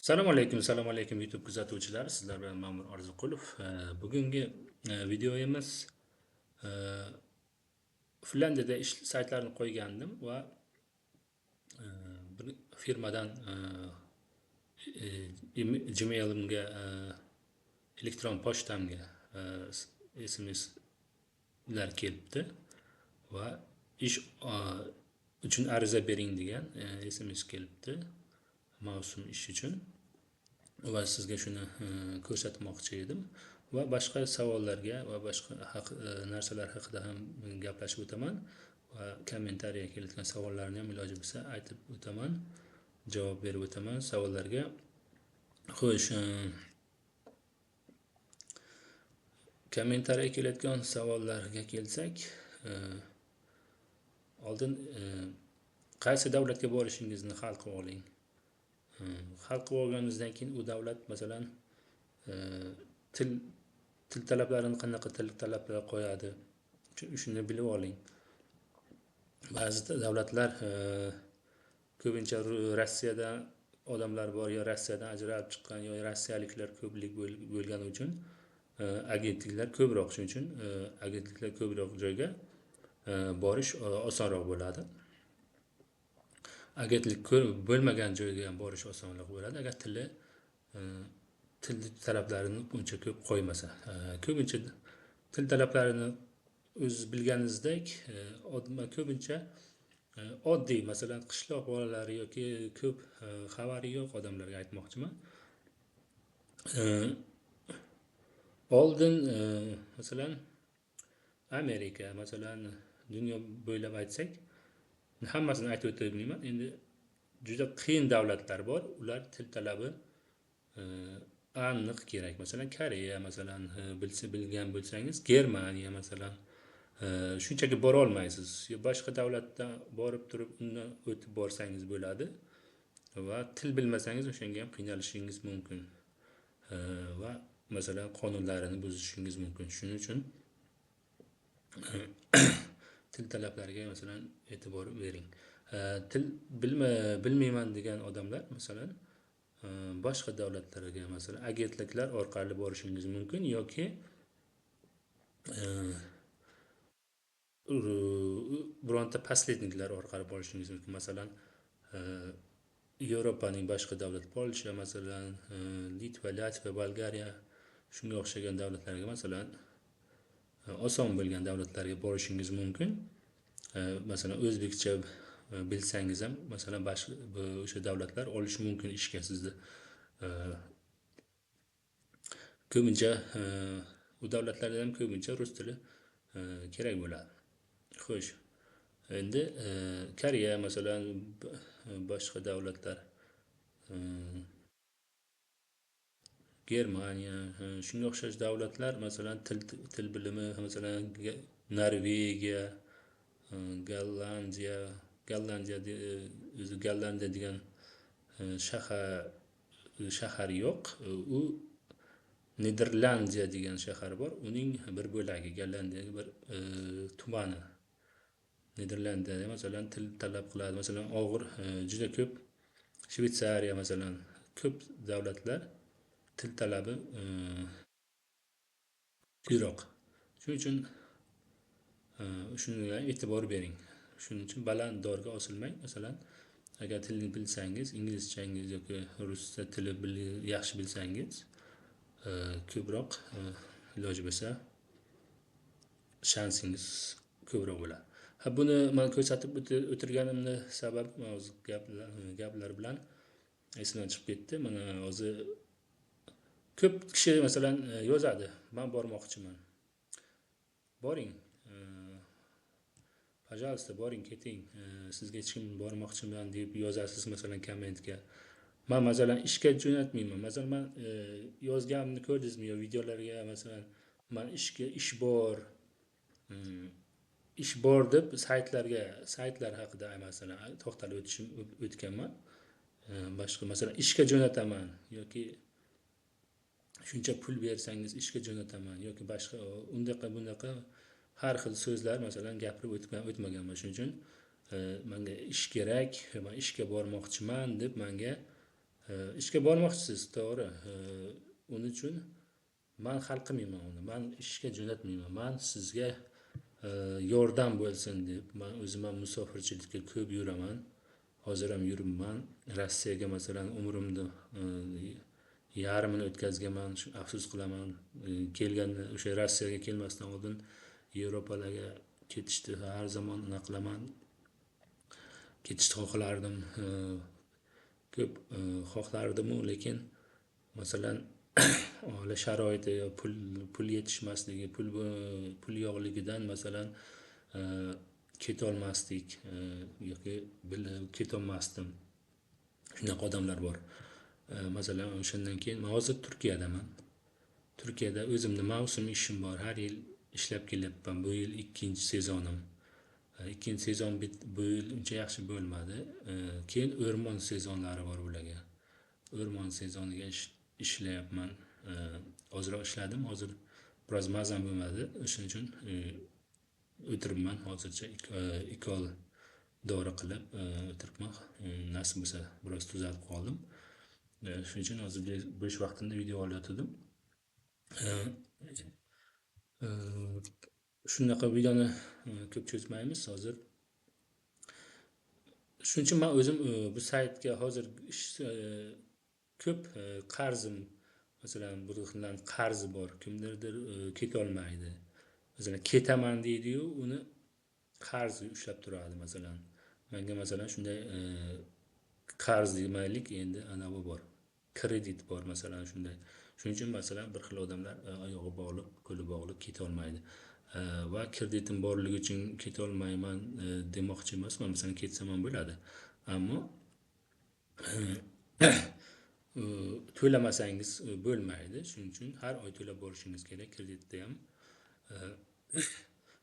Assalomu alaykum YouTube kuzatuvchilari. Sizlar bilan Ma'mur Orziqulov. Bugungi videomiz Finlandiyada ish saytlarini qo'ygandim va bir firmadan Gmailimga elektron pochtamga SMSlar kelibdi va ish uchun ariza bering degan SMS kelibdi. Mavsum ish uchun. Va sizga shuni ko'rsatmoqchi edim va boshqa savollarga va boshqa narsalar haqida ham gaplashib o'taman va kommentariya kelayotgan savollarni ham iloji bo'lsa aytib o'taman, javob berib o'taman savollarga. Xo'sh, kommentariya kelayotgan savollarga kelsak, oldin qaysi davlatga borishingizni hal qilib oling. Hal qilib olganingizdan keyin u davlat masalan til talablarini qanaqa til talablar qo'yadi, shuni bilib oling. Ba'zi davlatlar ko'pincha Rossiyada odamlar bor, yo Rossiyadan ajralib chiqqan, yo rossiyaliklar ko'plik bo'lgani uchun agentliklar ko'proq, shuning uchun agentliklar ko'proq joyga borish osonroq bo'ladi. Agentlik bo'lmagan joyga ham borish osonroq bo'ladi agar til talablarini uncha ko'p qo'ymasa. Ko'pincha til talablarini o'z bilganingizdek, ko'pincha oddiy, masalan, qishloq bolalari yoki ko'p xabari yo'q odamlarga aytmoqchiman. Oldin masalan Amerika, masalan dunyo bo'ylab aytsak, hammasini aytib o'tmayman. Endi juda qiyin davlatlar bor, ular til talabi aniq kerak. Masalan Koreya, masalan bilgan bo'lsangiz, Germaniya masalan shunchaki bora olmaysiz. Boshqa davlatdan borib turib undan o'tib borsangiz bo'ladi va til bilmasangiz o'shanga ham qiynalishingiz mumkin. Va masalan qonunlarini buzishingiz mumkin. Shuning uchun til talablariga masalan e'tibor bering. Til bilmayman degan odamlar masalan boshqa davlatlarga masalan agentliklar orqali borishingiz mumkin yoki bironta posredniklar orqali borishingiz mumkin. Masalan Yevropaning boshqa davlat, Polsha masalan, Litva, Latviya, Bolgariya shunga o'xshagan davlatlarga masalan oson bo'lgan davlatlarga borishingiz mumkin. Masalan o'zbekcha bilsangiz ham masalan o'sha davlatlar olishi mumkin ishga sizni. Ko'pincha u davlatlarda ham ko'pincha rus tili kerak bo'ladi. Xo'sh, endi Koreya masalan boshqa davlatlar, Germaniya, shunga o'xshash davlatlar masalan til bilimi masalan Norvegiya, Gollandiya degan shahar yo'q. U Niderlandiya degan shahar bor. Uning bir bo'lagi, Gollandiyaning bir tumani. Niderlandiyada masalan til talab qiladi. Masalan og'ir juda ko'p, Shvetsariya masalan ko'p davlatlar til talabi kuchliroq. Shuning uchun shunga e'tibor bering. Shuning uchun baland dorga osilmang. Masalan agar tilni bilsangiz, inglizchangiz yoki rus tili yaxshi bilsangiz, ko'proq iloji bo'lsa shansingiz ko'proq bo'ladi. Buni men ko'rsatib o'tirganimni sababi hozir gaplar bilan esimdan chiqib ketdi. Mana hozir ko'p kishi masalan yozadi, men bormoqchiman. Boring. Пожалуйста, boring, keting. Sizga hech kim bormoqchiman deb yozasiz masalan kommentga. Men masalan ishga jo'natmayman. Masalan men yozganimni ko'rdingizmi yo videolarga masalan men ish bor deb saytlar haqida masalan to'xtalib o'tganman. Boshqa masalan ishga jo'nataman yoki shuncha pul bersangiz ishga jo'nataman yoki boshqa bundaqa har xil so'zlar masalan gapirib o'tmaganman. Shuning uchun menga ish kerak, men ishga bormoqchiman deb menga ishga bormoqchisiz, to'g'ri. Uning uchun man hal qilmayman uni. Man ishga jo'natmayman. Man sizga yordam bo'lsin deb, man o'zim ham musofirchilikka ko'p yuraman. Hozir ham yuribman. Rossiyaga masalan umrimni yarmini o'tkazganman. Afsus qilaman. Kelganda o'sha Rossiyaga kelmasdan oldin Yevropalarga ketishdi. Har zamon nima qilaman? Ketishni xohlardim. Ko'p xohlardim, lekin masalan oila sharoiti yo pul yetishmasligi, pul yo'qligidan masalan ketolmasdik yoki ketolmasdim. Shunaqa odamlar bor. Masalan o'shandan keyin men hozir Turkiyadaman. Turkiyada o'zimni mavsum ishim bor. Har yil ishlab kelyapman. Bu yil ikkinchi sezonim. Ikkinchi sezon bu yil uncha yaxshi bo'lmadi. Keyin o'rmon sezonlari bor ularga. O'rmon sezoniga ishlayapman. Ozroq ishladim. Hozir biroz mazam bo'lmadi. O'shuning uchun o'tiribman. Hozircha ikol dori qilib o'tiribman. Nasib bo'lsa biroz tuzalib qoldim. Shuning uchun hozir bo'sh vaqtimda video olayotgandim. Shunaqa videoni ko'p cho'zmaymiz hozir. Shuning uchun men o'zim bu saytga hozir ko'p qarzim, masalan bir xildan qarzi bor, kimdirdir ketolmaydi. Masalan ketaman deydi-yu, uni qarzi ushlab turadi masalan. Menga masalan shunday qarz demaylik, endi anavi bor. Kredit bor masalan shunday. Shuning uchun masalan bir xil odamlar oyog'i bog'liq, qo'li bog'liq ketolmaydi. Va kreditim borligi uchun ketolmayman demoqchi emasman. Masalan ketsam ham bo'ladi. Ammo to'lamasangiz bo'lmaydi. Shuning uchun har oy to'lab borishingiz kerak kreditda ham.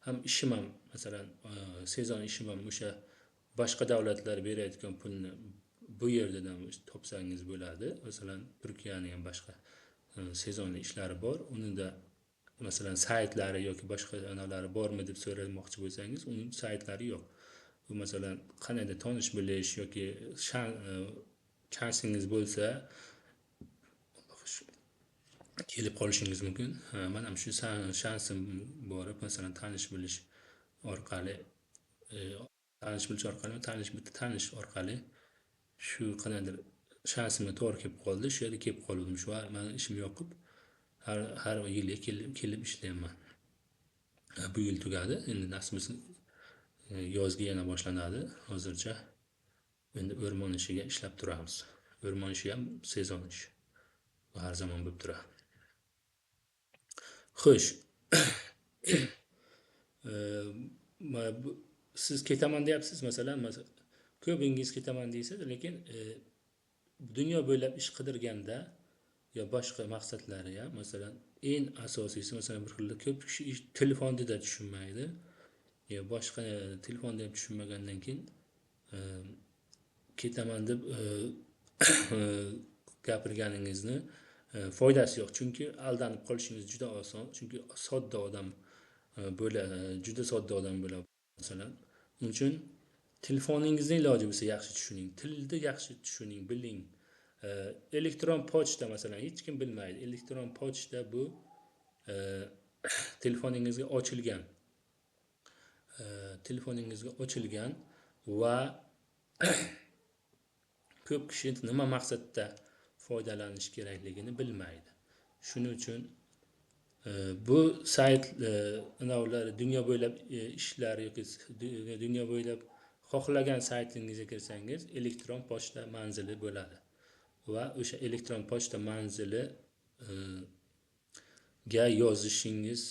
Ham ishim ham masalan sezon ishim ham o'sha boshqa davlatlar berayotgan pulni bu yerdan ham topsangiz bo'ladi. Masalan Turkiyaning ham boshqa sezonli ishlari bor. Unida masalan saytlari yoki boshqa analari bormi deb so'ramoqchi bo'lsangiz, uning saytlari yo'q. Bu masalan qanday tanish bilish yoki chansingiz bo'lsa kelib qolishingiz mumkin. Men ham shu shansim borib masalan tanish bilish orqali tanish orqali shu qanaydir shansimga to'g'ri kelib qoldi. Shu yerga kelib qoldim. Shu meni ishim yoqib har yilga kelib ishlayman. Bu yil tugadi. Endi nasibimiz yozga yana boshlanadi. Hozircha endi o'rmon ishiga ishlab turamiz. O'rmon ishi ham sezon ishi. Bu har zamon bo'lib turadi. Xo'sh. Siz ketaman deyapsiz masalan, ko'pingiz ketaman deysiz, lekin dunyo bo'ylab ish qidirganda yo boshqa maqsadlari ham masalan eng asosiysi masalan bir xilda ko'p kishi telefonni da tushunmaydi. Yo boshqa telefonni ham tushunmagandan keyin ketaman deb gapirganingizni foydasi yo'q. Chunki aldanib qolishingiz juda oson. Chunki sodda odam juda sodda odam bo'ladi masalan. Uning uchun telefoningizni iloji bo'lsa yaxshi tushuning, tilni yaxshi tushuning, biling. Elektron pochta masalan hech kim bilmaydi. Elektron pochta bu telefoningizga ochilgan va ko'p kishi nima maqsadda foydalanish kerakligini bilmaydi. Shuning uchun bu sayt ular dunyo bo'ylab ishlar yoki dunyo bo'ylab xohlagan saytingizga kirsangiz elektron pochta manzili bo'ladi. Va o'sha elektron pochta manzili ga yozishingiz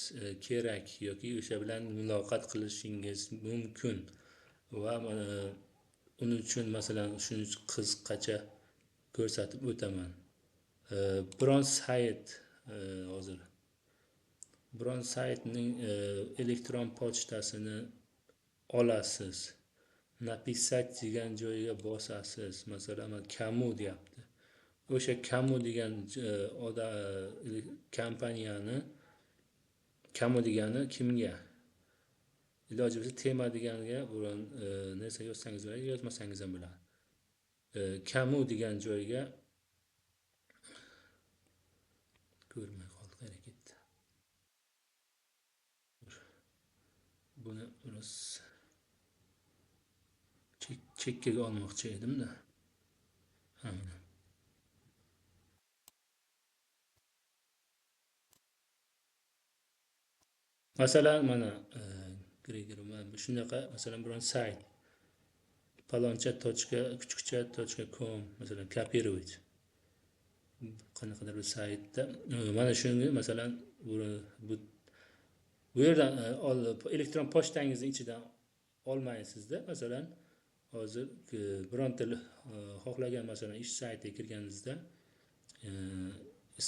kerak yoki o'sha bilan muloqot qilishingiz mumkin. Va uning uchun masalan shuni qisqacha ko'rsatib o'taman. Biron sayt hozir biron saytning elektron pochtasini olasiz. Napisat degan joyiga bosasiz. Masalan Kamu deyapti. O'sha Kamu degan kompaniyani Kamu degani kimga? Iloji bo'lsa tema deganiga biron narsa yozsangiz bo'ladi, yozmasangiz ham bo'ladi. Kamu degan joyga ko'rmay qoldi, qayerga ketdi. Buni biroz chekkaga olmoqchi edimda. Mana. Masalan, mana shunaqa, masalan, biron sayt paloncha.kuchukcha.com masalan kopировать qanaqadir bir saytda mana shuni masalan bu yerdan elektron pochtangizni ichidan olmaysizda. Masalan, hozir bironta xohlagan masalan ish saytiga kirganingizda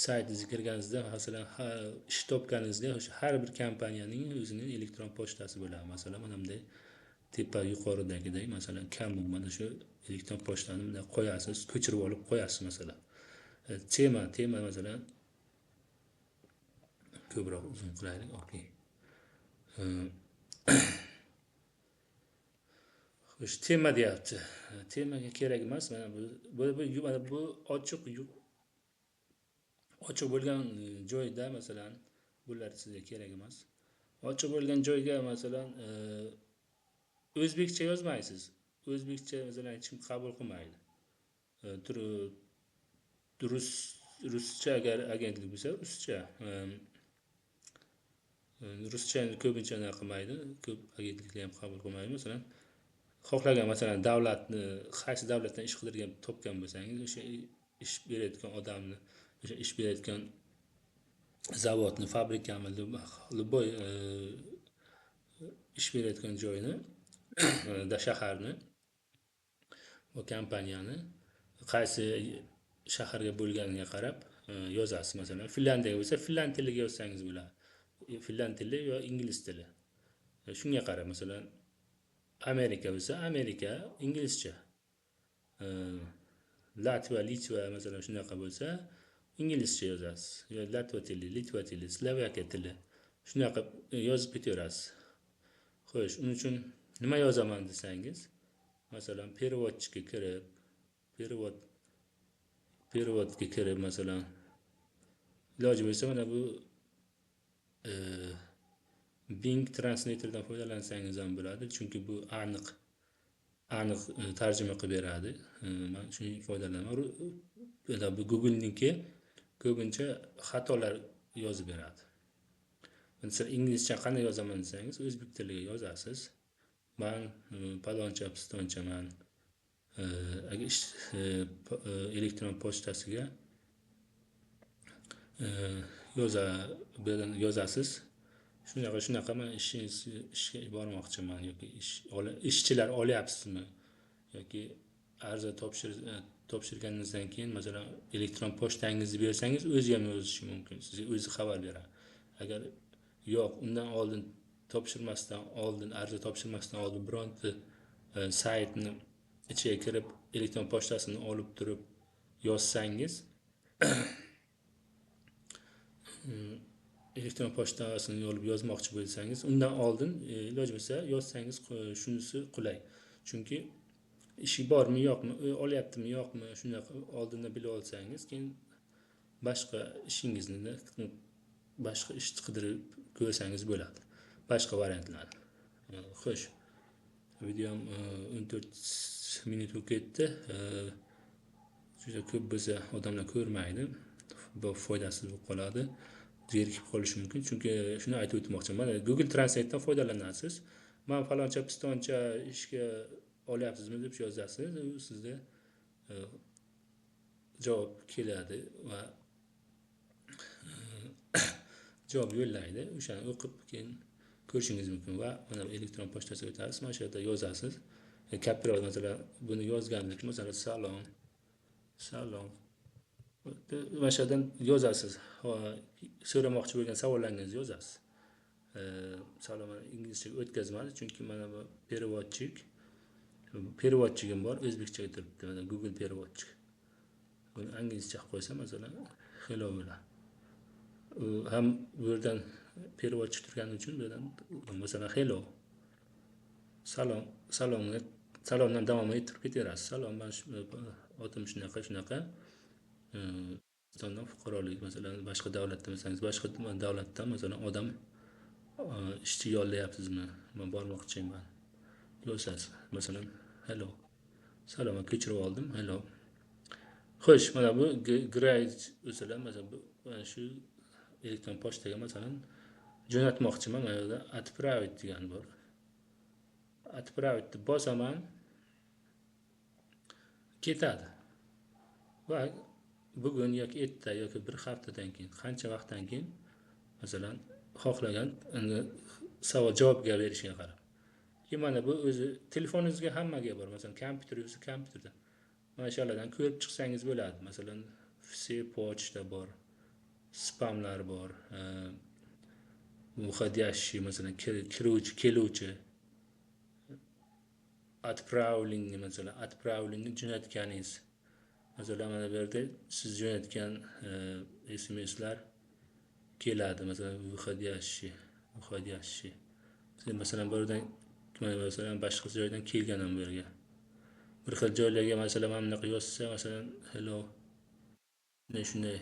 saytingizga kirganingizda masalan ish topganingizda har bir kompaniyaning o'zining elektron pochtasi bo'ladi. Masalan, mana bunday tepa yuqoridagidek masalan Camon mana shu elektron pochtani bunday qo'yasiz, ko'chirib olib qo'yasiz masalan. Tema masalan ko'proq uzun qilaylik. Okey. Xo'sh, tema deyapti. Temaga kerak emas. Mana bu ochiq bo'lgan joyda masalan bular sizga kerak emas. Ochiq bo'lgan joyga masalan o'zbekcha yozmaysiz. O'zbekcha masalan hech kim qabul qilmaydi. Ruscha agar agentlik bo'lsa, ruschani ko'pincha qilmaydi. Ko'p agentliklar ham qabul qilmaydi. Masalan, xohlagan masalan davlatni, qaysi davlatdan ish qidirgan topgan bo'lsangiz, o'sha ish berayotgan odamni, o'sha ish berayotgan zavodni, fabrikani, любой ish berayotgan joyni, shaharni va kompaniyani qaysi shaharga bo'lganiga qarab yozasiz. Masalan, Finlandiyaga bo'lsa, finland tiliga yozsangiz bo'ladi. Finland tili yo ingliz tili. Shunga qarab, masalan, Amerika bo'lsa, Amerika inglizcha. Latviya, Litva masalan shunaqa bo'lsa, inglizcha yozasiz. Yo Latviya tili, Litva tili, Slovakiya tili. Shunaqa yozib ketaverasiz. Xo'sh, uning uchun nima yozaman desangiz, masalan, переводчикка kirib, переводga kirib masalan iloji bo'lsa mana bu Bing Translator'dan foydalansangiz ham bo'ladi, chunki bu aniq tarjima qilib beradi. Men shunga foydalanaman. Bu Google'niki ko'pincha xatolar yozib beradi. Masalan, inglizcha qanday yozaman desangiz, o'zbek tiliga yozasiz. Men paloncha pistonchaman. Agar elektron pochtasiga yozasiz. Shunaqa men ishga bormoqchiman yoki ishchilar olyapsizmi yoki ariza topshirganingizdan keyin masalan elektron pochtangizni bersangiz o'zi ham yozishi mumkin, sizga o'zi xabar beradi. Agar yo'q, undan oldin ariza topshirmasdan oldin bironta saytni ichiga kirib elektron pochtasini olib turib yozsangiz elektron pochtasini yozmoqchi bo'lsangiz, undan oldin iloji bo'lsa yozsangiz shunisi qulay. Chunki ishi bormi yo'qmi, olyaptimi yo'qmi, shuni oldindan bilib olsangiz, keyin boshqa ishingizni boshqa ish qidirib ko'rsangiz bo'ladi. Boshqa variantlar. Xo'sh. Videom 14 minut ketdi. Juda ko'p bo'lsa odamlar ko'rmaydi. Bu foydasiz bo'lib qoladi. Zerikib qolishi mumkin. Chunki shuni aytib o'tmoqchiman. Mana Google Translate'dan foydalanasiz. Men faloncha pistoncha ishga olyapsizmi deb yozasiz, u sizga javob keladi va javob yo'llaydi. O'shani o'qib keyin ko'rishingiz mumkin va mana elektron pochtasiga o'tasiz. Mana shu yerda yozasiz. Kopировать masalan buni yozganlik, masalan salom mana shu yerdan yozasiz. So'ramoqchi bo'lgan savollaringizni yozasiz. Salom inglizchaga o'tkazmadi, chunki mana bu переводчигim bor, o'zbekchaga turibdi. Mana Google переводчик. Buni inglizcha qilib qo'ysam masalan hello bo'ladi. Ham bu yerdan переводчик turgani uchun bu yerdan masalan hello salomdan davom ettirib ketaverasiz. Salom, men otim shunaqa O'zbekistondan fuqarolik, masalan, boshqa davlatda bo'lsangiz, boshqa davlatdan masalan odam ishchi yollayapsizmi? Men bormoqchiman. Yozasiz. Masalan, hello. Salom, kechirib oldim. Hello. Xo'sh, mana bu grade o'salar, masalan, mana shu elektron pochtaga masalan jo'natmoqchiman. Mana yerda отправить degani bor. Отправить deb bosaman, ketadi. Va bugun yoki erta yoki bir haftadan keyin, qancha vaqtdan keyin masalan xohlagan savol javobga berishga qarab. Keyin mana bu o'zi telefoningizga hammaga bor. Masalan, kompyuter bo'lsa kompyuterda. Mana shulardan ko'rib chiqsangiz bo'ladi. Masalan, все почта bor, spamlar bor, входящий, masalan, keluvchi, отправленный, masalan, отправленный jo'natganingiz. Masalan, mana bu yerda siz jo'natgan SMS'lar keladi. Masalan, входящий. Siz masalan bu yerdan masalan boshqa joydan kelgan ham bu yerga. Bir xil joylarga masalan mana bunaqa yozsa, masalan, hello shunday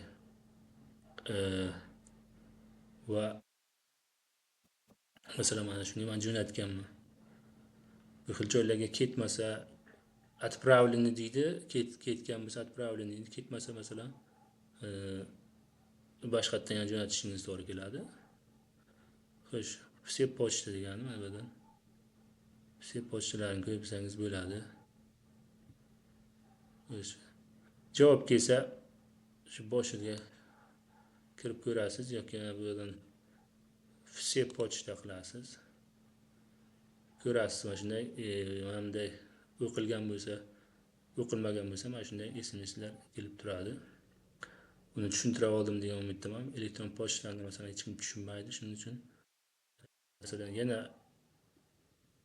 va masalan mana shuni men jo'natganman. Bir xil joylarga ketmasa отправленный deydi, ketgan bo'lsa отправленный deydi, ketmasa masalan boshqatdan ham jo'natishingiz to'g'ri keladi. Xo'sh, все почта degani mana bu yerdan все почtalarni ko'rsangiz bo'ladi. Xo'sh, javob kelsa shu boshiga kirib ko'rasiz yoki bu yerdan все почта qilasiz. Ko'rasiz mana shunday mana bunday o'qilgan bo'lsa, o'qilmagan bo'lsa mana shunday SMS'lar kelib turadi. Buni tushuntira oldim degan umiddaman. Elektron pochtani masalan hech kim tushunmaydi, shuning uchun masalan yana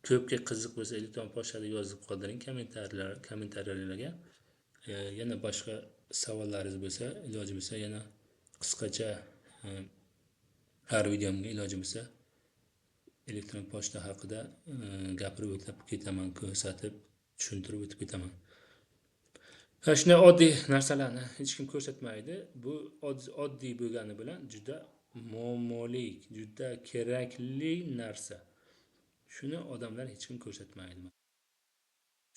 ko'pga qiziq bo'lsa elektron pochtada yozib qoldiring kommentariylarga. Yana boshqa savollaringiz bo'lsa, iloji bo'lsa yana qisqacha har videomga iloji bo'lsa elektron pochta haqida gapirib o'tib ketaman, ko'rsatib, tushuntirib o'tib ketaman. Shunday oddiy narsalarni hech kim ko'rsatmaydi. Bu oddiy bo'lgani bilan juda muammolik, juda kerakli narsa. Shuni odamlar hech kim ko'rsatmaydi.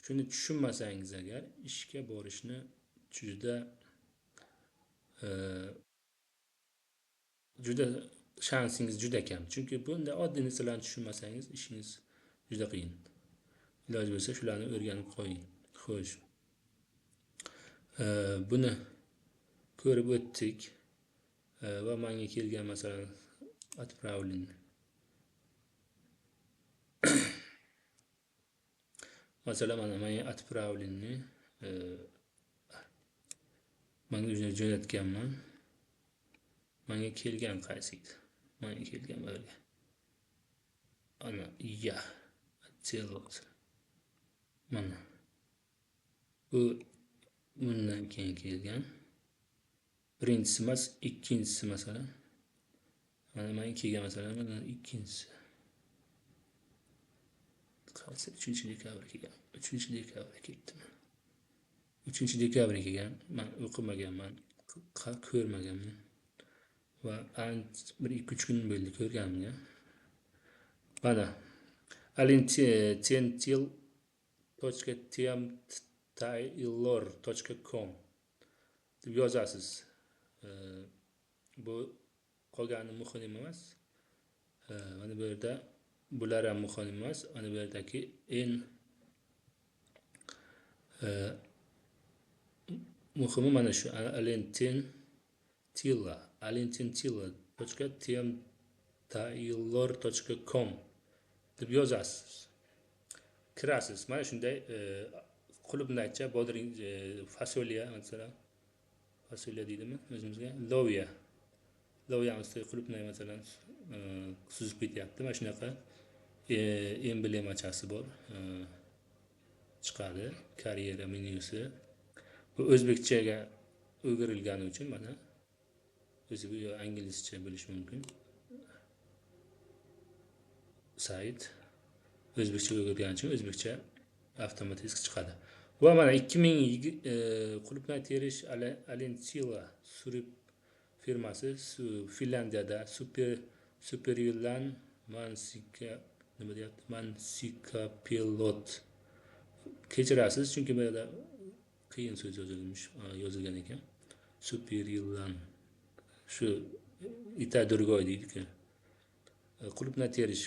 Shuni tushunmasangiz agar ishga borishni juda shansingiz juda kam. Chunki bunday oddiy narsalarni tushunmasangiz ishingiz juda qiyin. Iloji bo'lsa shularni o'rganib qo'ying. Xo'sh. Buni ko'rib o'tdik va menga kelgan masalan отправлен. Masalan mana menga отправленni menga jo'natganman. Menga kelgan qaysi edi? Menga kelgan bo'lgan. Ana ya отделать. Mana bu bundan keyin kelgan. Birinchisi emas, ikkinchisi masalan. Mana menga kelgan masalan mana ikkinchisi. Qaysi 3-dekabr kelgan. 3-dekabr ketdimi? 3-dekabr kelgan. Men o'qimaganman, ko'rmaganman. Va bir 2-3 kun bo'ldi ko'rganimga. Mana alentil.temtaylor.com deb yozasiz. Bu qolgani muhim emas. Mana bu yerda bular ham muhim emas. Mana bu yerdagi eng muhimi mana shu alentil.temtaylor.com deb yozasiz. Kirasiz. Mana shunday qulupnaycha, bodring, fasolya masalan. Fasolya deydimi o'zimizga? Loviya ustiga qulupnay masalan suzib ketyapti. Mana shunaqa emblemachasi bor. Chiqadi. Karyera menyusi. Bu o'zbekchaga o'girilgani uchun mana o'zi bu inglizcha bo'lishi mumkin. Sayt o'zbekcha o'girgani uchun o'zbekcha avtomatik chiqadi. Va mana 2020 qulupnay terish Alensila surib firmasi Finlandiyada Superyulan Mansika nima deyapti? Mansika Pilot. Kechirasiz chunki bu yerda qiyin so'z yozilgan ekan. Superyulan shu ita durgoy deydi-ku. Qulupnay terish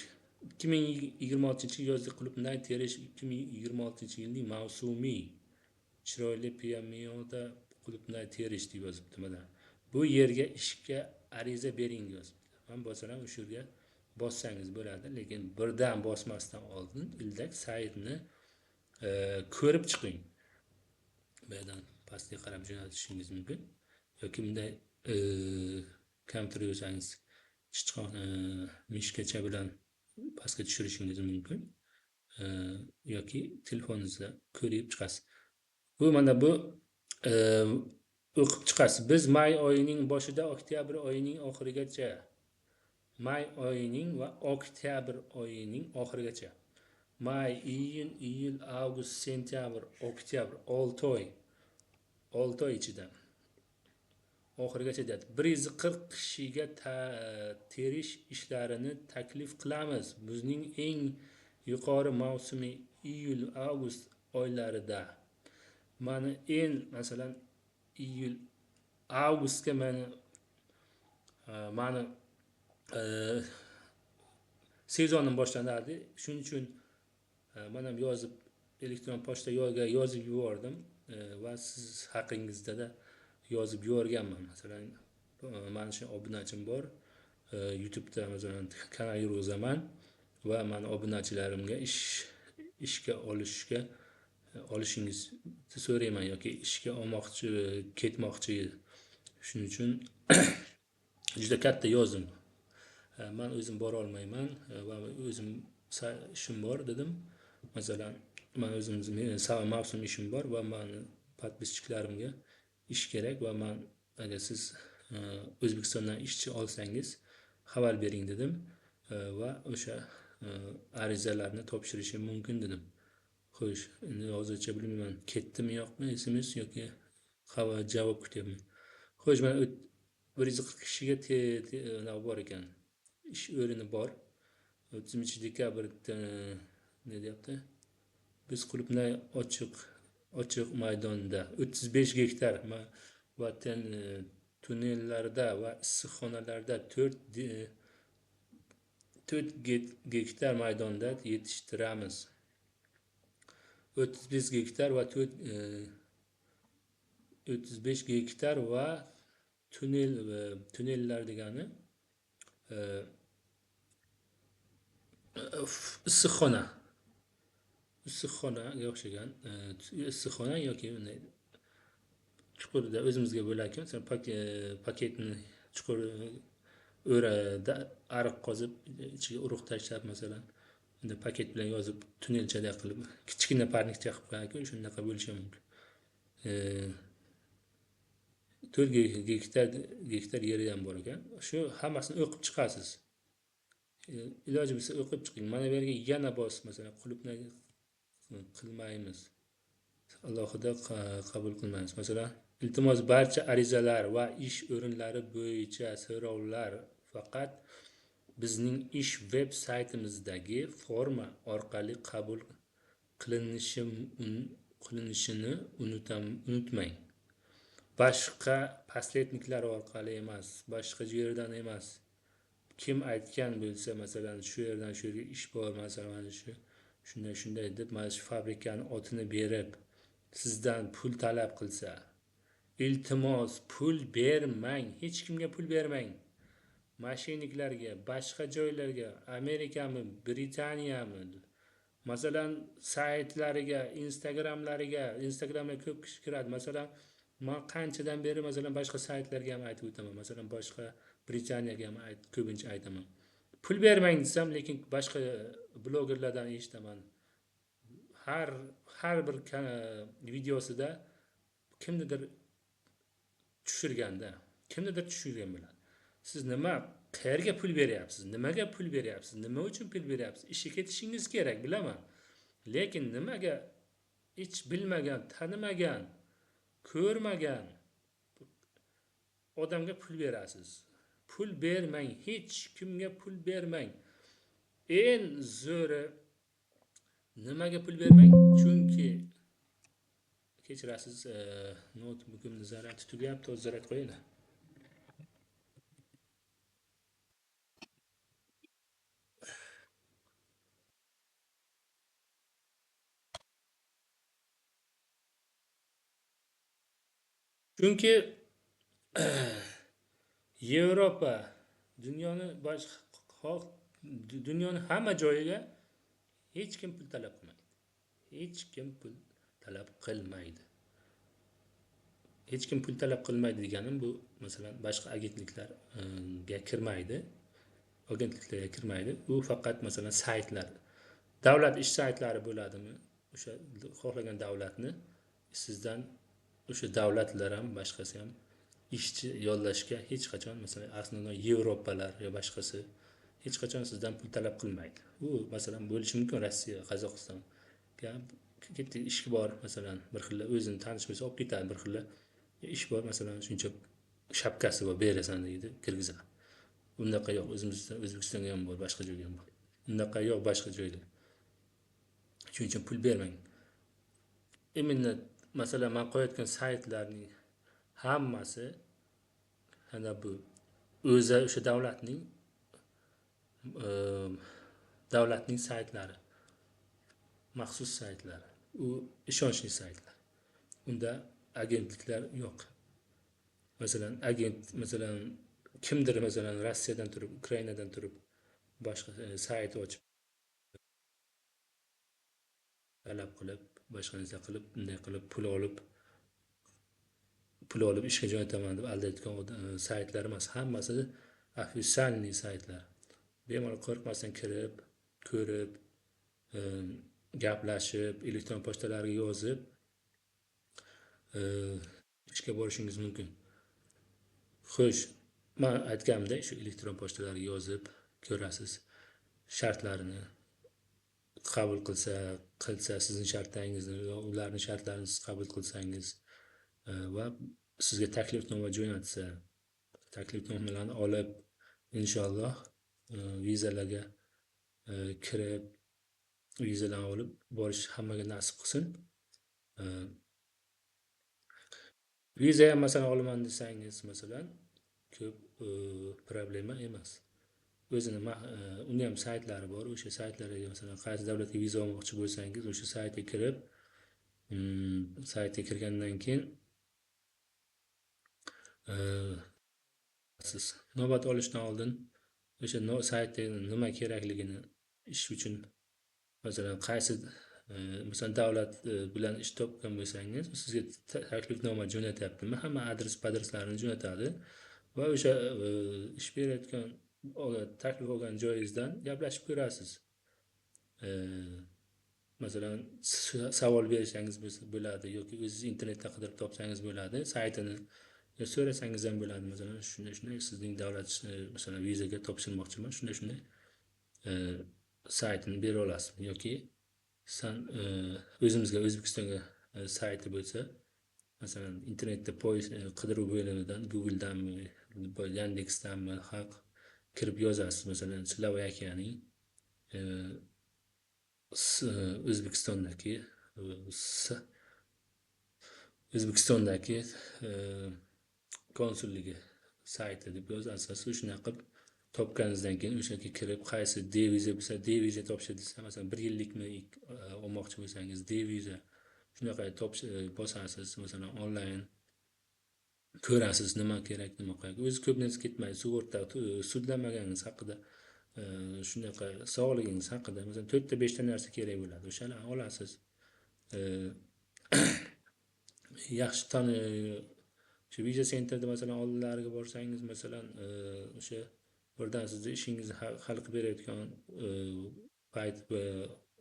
2026-yozda qulupnay terish 2026-yilning mavsumiy chiroyli Piyamioda qulupnay terish deb yozibdi mana. Bu yerga ishga ariza bering yozibdi. Men bossaram o'sha yerga bossangiz bo'ladi, lekin birdan bosmasdan oldin ildak saytni ko'rib chiqing. Bu yerdan pastga qarab jo'natishingiz mumkin yoki bunday kompyuter yozsangiz chichqon mishkacha bilan pastga tushirishingiz mumkin yoki telefoningizda ko'rib chiqasiz. Bu mana bu o'qib chiqasiz. Biz may oyining boshida oktyabr oyining oxirigacha may oyining va oktyabr oyining oxirigacha may, iyun, iyul, avgust, sentyabr, oktyabr 6 oy ichida oxirigacha deyapti. 140 kishiga terish ishlarini taklif qilamiz. Bizning eng yuqori mavsumi iyul, avgust oylarida. Mana masalan iyul, avgustga mana sezonim boshlanadi. Shuning uchun men ham yozib elektron pochtaga yozib yubordim va siz haqingizda da yozib yuborganman. Masalan, mana shu obunachim bor. YouTube'da masalan kanal yurg'izaman va men obunachilarimga ishga olishingizni so'rayman yoki ishga olmoqchi, ketmoqchi. Shuning uchun juda katta yozdim. Men o'zim bora olmayman va o'zim ishim bor dedim. Masalan, men o'zim mavsum ishim bor va meni podpischiklarimga ish kerak va men agar siz O'zbekistondan ishchi olsangiz xabar bering dedim va o'sha arizalarni topshirishim mumkin dedim. Xo'sh, endi hozircha bilmayman ketdimi yo'qmi SMS yoki javob kutyapman. Xo'sh, men 140 kishiga bor ekan. Ish o'rni bor. 30-dekabrda ne deyapti? Biz qulupnay ochiq maydonda 35 gektar va tunnellarda va issiqxonalarda 4 gektar maydonda yetishtiramiz. 35 gektar va 35 gektar va tunnellar degani issiqxonaga o'xshagan issiqxona yoki bunday chuqurda o'zimizga bo'larkan, paketni chuqur o'rada ariq qozib ichiga urug' tashlab masalan unda paket bilan yozib tunnelchada qilib kichkina parnikcha qilib qo'ygan, shunaqa bo'lishi mumkin. 4 gektar yeri ham bor ekan. Shu hammasini o'qib chiqasiz. Iloji bo'lsa o'qib chiqing. Mana bu yerga yana bos, masalan, qulupnay qilmaymiz. Alohida qabul qilmaymiz. Masalan, iltimos barcha arizalar va ish o'rinlari bo'yicha so'rovlar faqat bizning ish veb saytimizdagi forma orqali qabul qilinishini unutmang. Boshqa posredniklar orqali emas, boshqa yerdan emas. Kim aytgan bo'lsa, masalan, shu yerdan shu yerga ish bor, masalan, shunday deb mana shu fabrikani otini berib, sizdan pul talab qilsa, iltimos pul bermang, hech kimga pul bermang. Mashiniklarga, boshqa joylarga, Amerikami, Britaniyami, masalan, saytlariga, Instagramga ko'p kishi kiradi. Masalan, men qanchadan beri masalan boshqa saytlarga ham aytib o'taman. Masalan, boshqa Britaniyaga ham ko'pincha aytaman. Pul bermang desam, lekin boshqa blogerlardan eshitaman. Har bir videosida kimnidir tushirgan bilan. Siz qayerga pul beryapsiz? Nimaga pul beryapsiz? Nima uchun pul beryapsiz? Ishga ketishingiz kerak, bilaman. Lekin nimaga hech bilmagan, tanimagan, ko'rmagan odamga pul berasiz. Pul bermang, hech kimga pul bermang. Eng zo'ri nimaga pul bermang? Chunki kechirasiz, notebookimni zarati tugayapti, o'z zarat qo'yinglar. Chunki Yevropa dunyoni hamma joyiga hech kim pul talab qilmaydi. Hech kim pul talab qilmaydi. Hech kim pul talab qilmaydi deganim bu masalan boshqa agentliklarga kirmaydi. Agentliklarga kirmaydi. Bu faqat masalan saytlar. Davlat ish saytlari bo'ladimi? O'sha xohlagan davlatni sizdan o'sha davlatlar ham boshqasi ham ishchi yollashga hech qachon masalan aslida Yevropalar yo boshqasi hech qachon sizdan pul talab qilmaydi. U masalan bo'lishi mumkin Rossiya, Qozog'iston. Ketdi ishki bor masalan bir xilla o'zini tanishmasa olib ketadi bir xilla ish bor masalan shuncha shapkasi bor berasan deydi kirgizadi. Undaqa yo'q, o'zimizda O'zbekistonda ham bor, boshqa joyda ham bor. Undaqa yo'q boshqa joyda. Shuning uchun pul bermang. Именно masalan men qo'yayotgan saytlarning hammasi ana bu o'zi o'sha davlatning saytlari, maxsus saytlari. U ishonchli saytlar. Unda agentliklar yo'q. Masalan kimdir masalan Rossiyadan turib, Ukrainadan turib boshqa sayt ochib talab qilib, boshqa narsa qilib, bunday qilib pul olib ishga jo'nataman deb aldayotgan saytlar emas, hammasi ofitsialniy saytlar. Bemalol qo'rqmasdan kirib, ko'rib, gaplashib, elektron pochtalarga yozib ishga borishingiz mumkin. Xo'sh, men aytganimdek, shu elektron pochtalarga yozib ko'rasiz. Shartlarini qabul qilsa sizning shartlaringizni yo ularning shartlarini siz qabul qilsangiz va sizga taklifnoma jo'natsa, taklifnomalarni olib inshaalloh vizalarga kirib, vizalarni olib borish hammaga nasib qilsin. Viza ham masalan olaman desangiz masalan ko'p problema emas. O'zini uni ham saytlari bor. O'sha saytlarga masalan qaysi davlatga viza olmoqchi bo'lsangiz, o'sha saytga kirib, saytga kirgandan keyin siz navbat olishdan oldin o'sha saytda nima kerakligini ish uchun masalan qaysi masalan davlat bilan ish topgan bo'lsangiz, sizga taklifnoma jo'natyaptimi? Hamma adreslarini jo'natadi va o'sha ish berayotgan taklif olgan joyingizdan gaplashib ko'rasiz. Masalan savol berishingiz bo'ladi yoki o'zingiz internetda qidirib topsangiz bo'ladi, saytini so'rasangiz ham bo'ladi. Masalan shunday sizning davlat masalan vizaga topshirmoqchiman, shunday saytini bera olasiz yoki o'zimizga O'zbekistonga sayti bo'lsa, masalan internetda qidiruv bo'limidan Google'danmi, Yandex'danmi kirib yozasiz. Masalan Slovakiyaning O'zbekistondagi konsulligi sayti deb yozasiz. Shunday qilib topganingizdan keyin o'shaga kirib qaysi D-viza bo'lsa D-viza topshir desa, masalan 1 yillikmi olmoqchi bo'lsangiz D-viza shunaqa bosasiz. Masalan onlayn ko'rasiz nima kerak, nima kerak. O'zi ko'p narsa ketmaydi. Sug'urta, sudlanmaganingiz haqida, shunaqa sog'ligingiz haqida masalan 4 ta 5 ta narsa kerak bo'ladi. O'shalarni olasiz. Yaxshi shu viza sentrda masalan oldilariga borsangiz, masalan o'sha birdan sizni ishingizni hal qilib berayotgan payt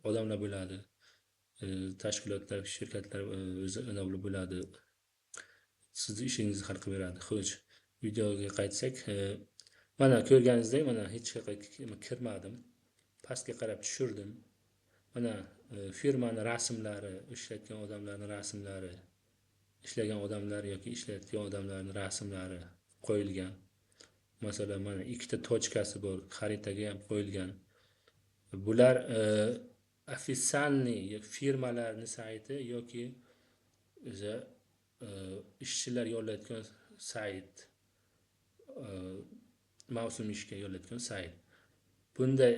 odamlar bo'ladi. Tashkilotlar, shirkatlar o'zi bo'ladi. Sizni ishingizni hal qilib beradi. Xo'sh, videoga qaytsak, mana ko'rganingizdek, mana hech qayerga kirmadim. Pastga qarab tushirdim. mana firmani rasmlari, ishlayotgan odamlarning rasmlari, ishlagan odamlar yoki ishlayotgan odamlarning rasmlari qo'yilgan. Masalan, mana ikkita tochkasi bor, xaritaga ham qo'yilgan. Bular ofitsialniy firmalarning sayti yoki o'zi ishchilar yollayotgan sayt, mavsum ishga yollayotgan sayt. Bunday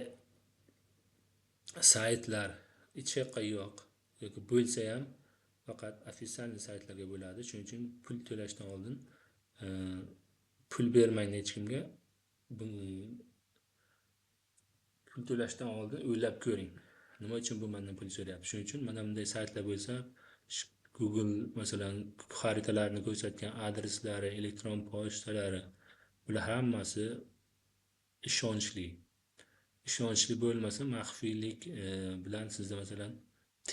saytlar hech yo'q yoki bo'lsa ham faqat ofitsialniy saytlarga bo'ladi. Shuning uchun pul to'lashdan oldin pul bermaydi hech kimga. Pul to'lashdan oldin o'ylab ko'ring. Nima uchun bu mendan pul so'rayapti? Shuning uchun mana bunday saytlar bo'lsa, Google masalan xaritalarni ko'rsatgan adreslari, elektron pochtalari, bular hammasi ishonchli. Ishonchli bo'lmasa, maxfiylik bilan sizda masalan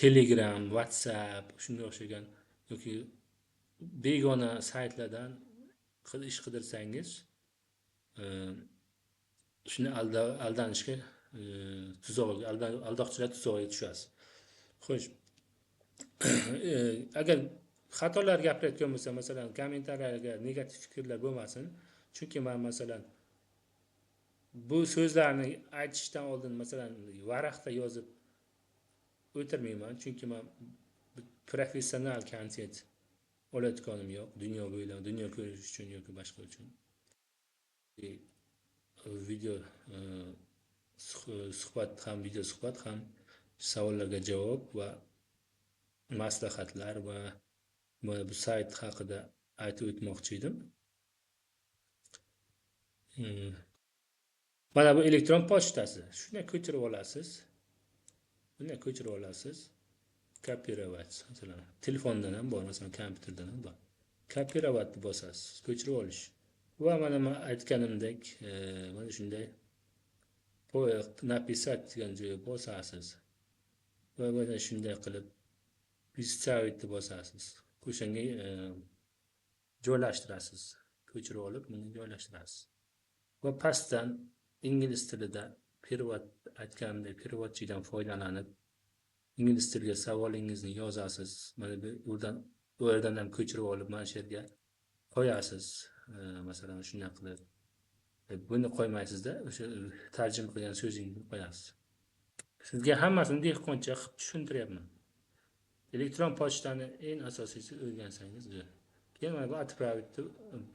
Telegram, WhatsApp, shunga o'xshagan yoki begona saytlardan ish qidirsangiz, shuni aldanishga aldoqchilar tuzog'iga tushasiz. Xo'sh, agar xatolar gapirayotgan bo'lsa, masalan, kommentariylarga negativ fikrlar bo'lmasin. Chunki men masalan bu so'zlarni aytishdan oldin masalan varaqda yozib o'tirmayman. Chunki men professional kontent olayotganim yo'q. Dunyo bo'ylab, dunyo ko'rish uchun yoki boshqa uchun. Video suhbat ham, video suhbat ham, savollarga javob va maslahatlar va bu sayt haqida aytib o'tmoqchi edim. Mana bu elektron pochtasi. Shuni ko'chirib olasiz. Buni ko'chirib olasiz. Kopировать, masalan, telefondan ham bor, masalan, kompyuterdan ham bor. Kopировать bosasiz, ko'chirib olish. Va mana men aytganimdek, mana shunday написать degan joyga bosasiz. Va mana shunday qilib Вставить deb bosasiz. O'shanga joylashtirasiz. Ko'chirib olib, buni joylashtirasiz. Va pastdan ingliz tilida перевод aytganimdek переводчиdan foydalanib ingliz tiliga savolingizni yozasiz. Mana bu yerdan ham ko'chirib olib mana shu yerga qo'yasiz. Masalan, shunday qilib buni qo'ymaysizda, o'sha tarjima qilgan so'zingizni qo'yasiz. Sizga hammasini dehqoncha qilib tushuntiryapman. Elektron pochtani eng asosiysi o'rgansangiz, keyin mana bu отправить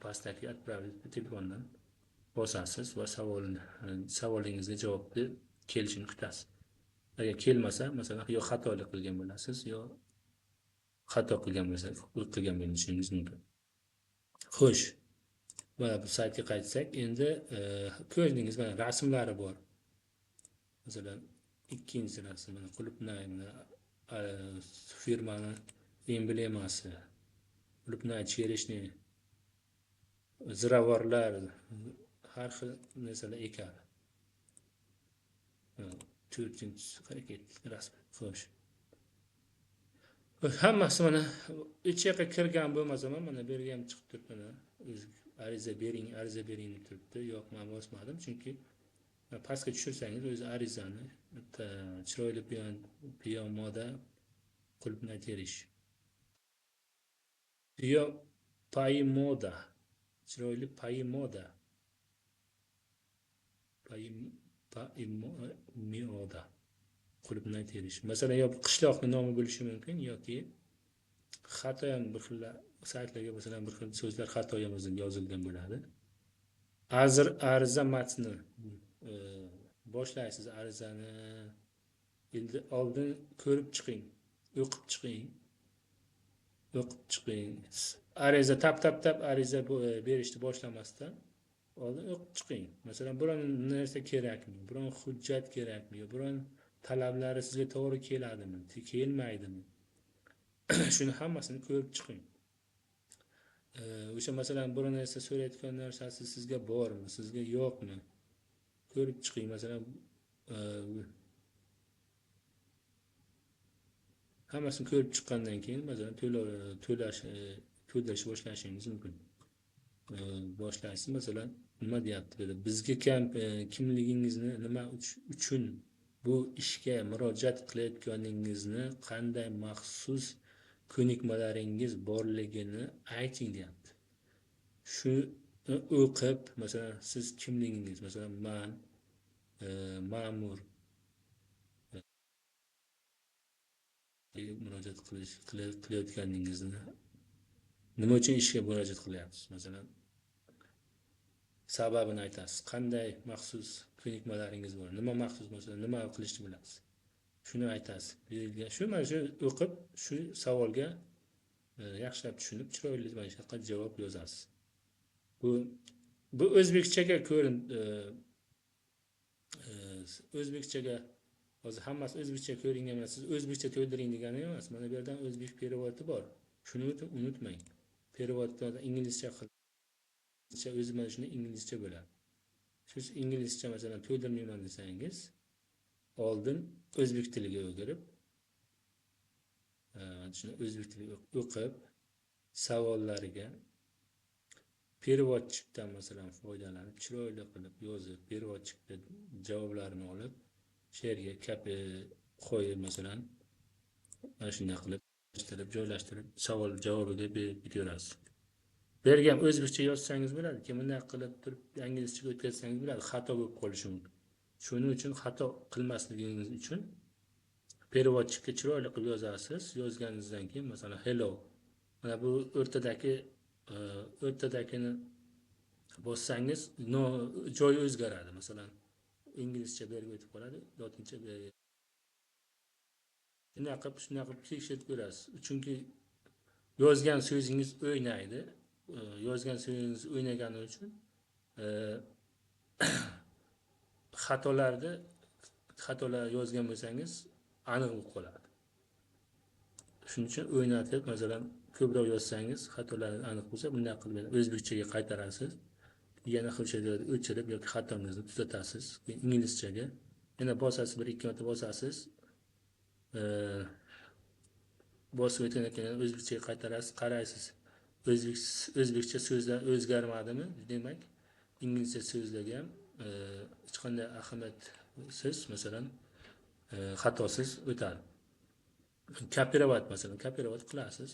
pastdagi отправить telefondan bosasiz va savolingizga javobni kelishini kutasiz. Agar kelmasa, masalan, yo xatolik qilgan bo'lasiz, yo xato qilgan bo'lishingiz mumkin. Xo'sh, mana bu saytga qaytsak, endi ko'rdingiz, mana rasmlari bor. Masalan, ikkinchi rasm, mana qulupnay, firmani emblemasi, qulupnay cherishni, ziravorlar, har xil narsalar ekadi. 4-chi harakat rasm. Xo'sh. Hammasi mana hech yoqqa kirgan bo'lmasa ham mana bu yerga ham chiqib turibdi. Mana ariza bering deb turibdi. Yo'q, men bosmadim, chunki pastga tushirsangiz o'zi arizani chiroyli piyomoda qulupnay terish. Paimoda. Chiroyli paimoda. Paimoda. Qulupnay terish. Masalan, yo qishloqning nomi bo'lishi mumkin yoki xato ham bir xil saytlarga masalan bir xil so'zlar xato ham yozilgan bo'ladi. Ariza matni boshlaysiz arizani. Endi oldin ko'rib chiqing, o'qib chiqing. Ariza tap ariza berishni boshlamasdan oldin o'qib chiqing. Masalan, biron narsa kerakmi, biron hujjat kerakmi, yo biron talablari sizga to'g'ri keladimi, kelmaydimi? Shuni hammasini ko'rib chiqing. O'sha masalan, biron narsa so'rayotgan narsasi sizga bormi, sizga yo'qmi? Ko'rib chiqing. Masalan, hammasini ko'rib chiqqandan keyin masalan to'lash boshlashingiz mumkin. Boshlaysiz, masalan, nima deyapti? Bizga kimligingizni nima uchun bu ishga murojaat qilayotganingizni, qanday maxsus ko'nikmalaringiz borligini ayting deyapti. Shu o'qib, masalan, siz kimligingiz, masalan, man ma'mur murojaat qilayotganingizni, nima uchun ishga murojaat qilyapsiz, masalan, sababini aytasiz. Qanday maxsus ko'nikmalaringiz bor, nima maxsus, masalan, nima qilishni bilasiz, shuni aytasiz. Shu mana shu o'qib, shu savolga yaxshilab tushunib, chiroyli mana shunaqa javob yozasiz. Bu o'zbekchaga ko'rin, o'zbekchaga hozir hammasi o'zbekcha ko'ringan emas. Siz o'zbekcha to'ldiring degani emas. Mana bu yerdan o'zbek perevodi bor. Shuni unutmang. Perevodda inglizcha qilsa o'zi mana shuni inglizcha bo'ladi. Siz inglizcha masalan to'ldirmayman desangiz, oldin o'zbek tiliga o'girib, shuni o'zbek tiliga o'qib, savollariga perevodchikdan masalan foydalanib, chiroyli qilib yozib, perevodchikdan javoblarini olib, she'rga kapi qo'yib, masalan, mana shunday qilib joylashtirib, savol javobiga beraverasiz. Bergan o'zbekcha yozsangiz bo'ladi, kim bunday qilib turib inglizchaga o'tkazsangiz bo'ladi, xato bo'lib qolishi mumkin. Shuning uchun xato qilmasligingiz uchun perevodchikka chiroyli qilib yozasiz. Yozganingizdan keyin masalan hello, mana bu o'rtadagini bossangiz joyi o'zgaradi. Masalan, inglizcha bu yerga o'tib qoladi, lotincha bu yerga. Shunaqa qilib tekshirib ko'rasiz. Chunki yozgan so'zingiz o'ynaydi. Yozgan so'zingiz o'ynagani uchun xatolar yozgan bo'lsangiz aniq bo'lib qoladi. Shuning uchun o'ynatib, masalan, ko'proq yozsangiz, xatolariniz aniq bo'lsa, bunday qilib o'zbekchaga qaytarasiz. Yana o'shalarni o'chirib yoki xatongizni tuzatasiz. Inglizchaga yana bosasiz, bir ikki marta bosasiz. Bosib o'tgandan keyin o'zbekchaga qaytarasiz, qaraysiz. O'zbekcha so'zlar o'zgarmadimi? Demak, inglizcha so'zlarga ham hech qanday ahamiyatsiz, masalan, xatosiz o'tadi. Kapirovat masalan, kapirovat qilasiz.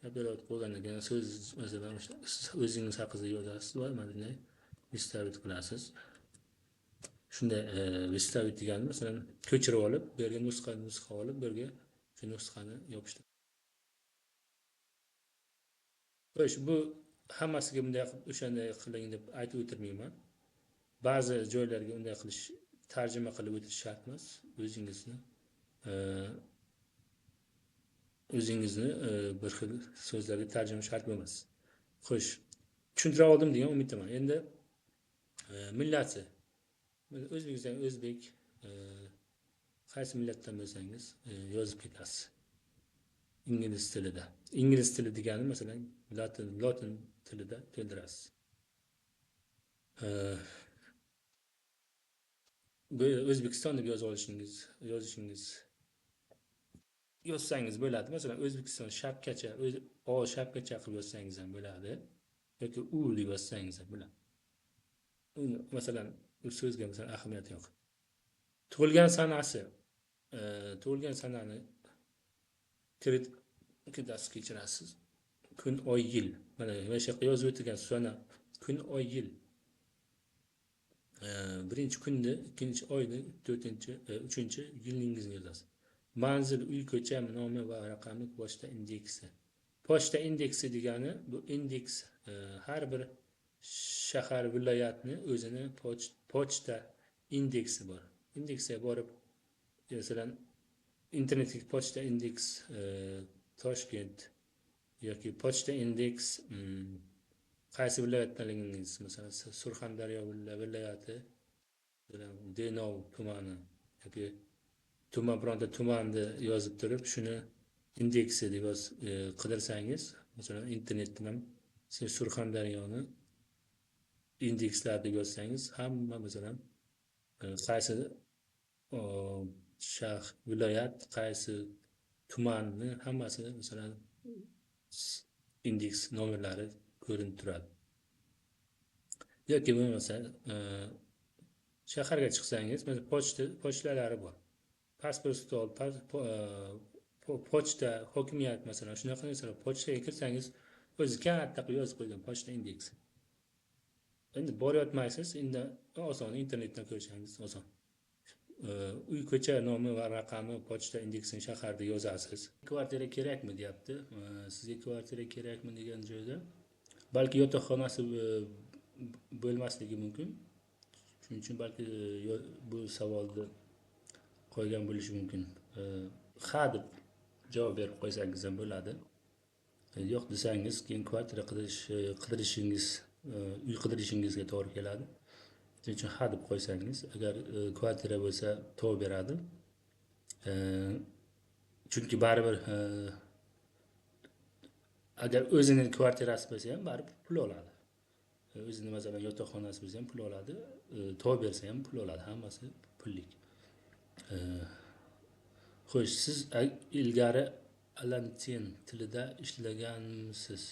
Kapirovat qilgandan keyin so'z masalan o'zingiz haqingizda yozasiz va mana bunday vistavit qilasiz. Shunday vistavit degani masalan ko'chirib olib, bu yerga nusxa olib, bu yerga shu nusxani yopishtirib. Xo'sh, bu hammasiga bunday o'shanday qiling deb aytib o'tirmayman. Ba'zi joylarga unday qilish, tarjima qilib o'tish shart emas. O'zingizni bir xil so'zlarga tarjima shart emas. Xo'sh, tushuntira oldim degan umiddaman. Endi millati. O'zbekiston o'zbek, qaysi millatdan bo'lsangiz yozib ketasiz. Ingliz tilida. Ingliz tili degani masalan lotin tilida to'ldirasiz. Bu O'zbekiston deb yozsangiz bo'ladi. Masalan, O'zbekiston shapkacha, shapkacha qilib yozsangiz ham bo'ladi. Yoki u deb yozsangiz ham bo'ladi. Masalan, bu so'zga masalan ahamiyat yo'q. Tug'ilgan sanani kiritasiz, kechirasiz. Kun, oy, yil. Mana shu yerga yozib o'tilgan sana, kun, oy, yil. Birinchi kunni, ikkinchi oyni, to'rtinchi, uchinchi yilningizni yozasiz. Manzil, uy, ko'cha nomi va raqamli pochta indeksi. Pochta indeksi degani bu indeks, har bir shahar, viloyatni o'zini pochta indeksi bor. Indeksiga borib, masalan, internetdagi pochta indeks Toshkent yoki pochta indeks qaysi viloyatdaligingiz, masalan, Surxondaryo viloyati, Denov tumani yoki bironta tumanni yozib turib, shuni indeksi deb qidirsangiz, masalan, internetdan ham siz Surxondaryoni indekslar deb yozsangiz, hamma masalan qaysi shahar, viloyat, qaysi tumanni hammasi masalan indeks nomerlari ko'rinib turadi. Yoki bo'lmasa shaharga chiqsangiz, mesela pochtalari bor. Pasport stol, pochta, hokimiyat masalan, shunaqa narsalar. Pochtaga kirsangiz, o'zi katta qilib yozib qo'ygan pochta indeksi. Endi boryapmaysiz, endi oson, internetdan ko'rishingiz oson. Uy, ko'cha nomi va raqami, pochta indeksini shaharda yozasiz. Kvartira kerakmi deyapti. Sizga kvartira kerakmi degan joyda balki yotoqxonasi bo'lmasligi mumkin. Shuning uchun balki bu savolni qo'ygan bo'lishi mumkin. Ha deb javob berib qo'ysangiz ham bo'ladi. Yo'q desangiz, keyin kvartira qidirishingiz, uy qidirishingizga to'g'ri keladi. Shuning uchun ha deb qo'ysangiz, agar kvartira bo'lsa to'g'ri beradi. Chunki baribir agar o'zining kvartirasi bo'lsa ham baribir pul oladi. O'zini masalan yotoqxonasi bo'lsa ham pul oladi, to'g'ri bersa ham pul oladi, hammasi pullik. Xo'sh, siz ilgari Alantin tilida ishlaganmisiz?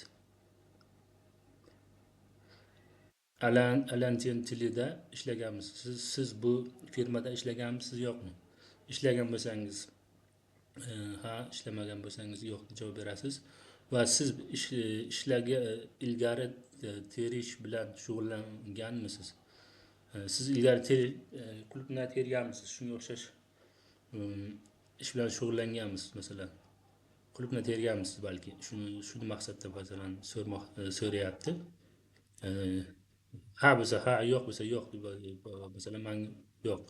Alantin tilida ishlaganmisiz? Siz bu firmada ishlaganmisiz, yo'qmi? Ishlagan bo'lsangiz ha, ishlamagan bo'lsangiz yo'q deb javob berasiz. Va siz ilgari terish bilan shug'ullanganmisiz? Siz ilgari qulupnay terganmisiz? Shunga o'xshash ish bilan shug'ullanganmisiz masalan? Qulupnay terganmisiz balki? Shuni maqsadda masalan so'rayapti. Ha bo'lsa ha, yo'q bo'lsa yo'q deb, masalan men yo'q,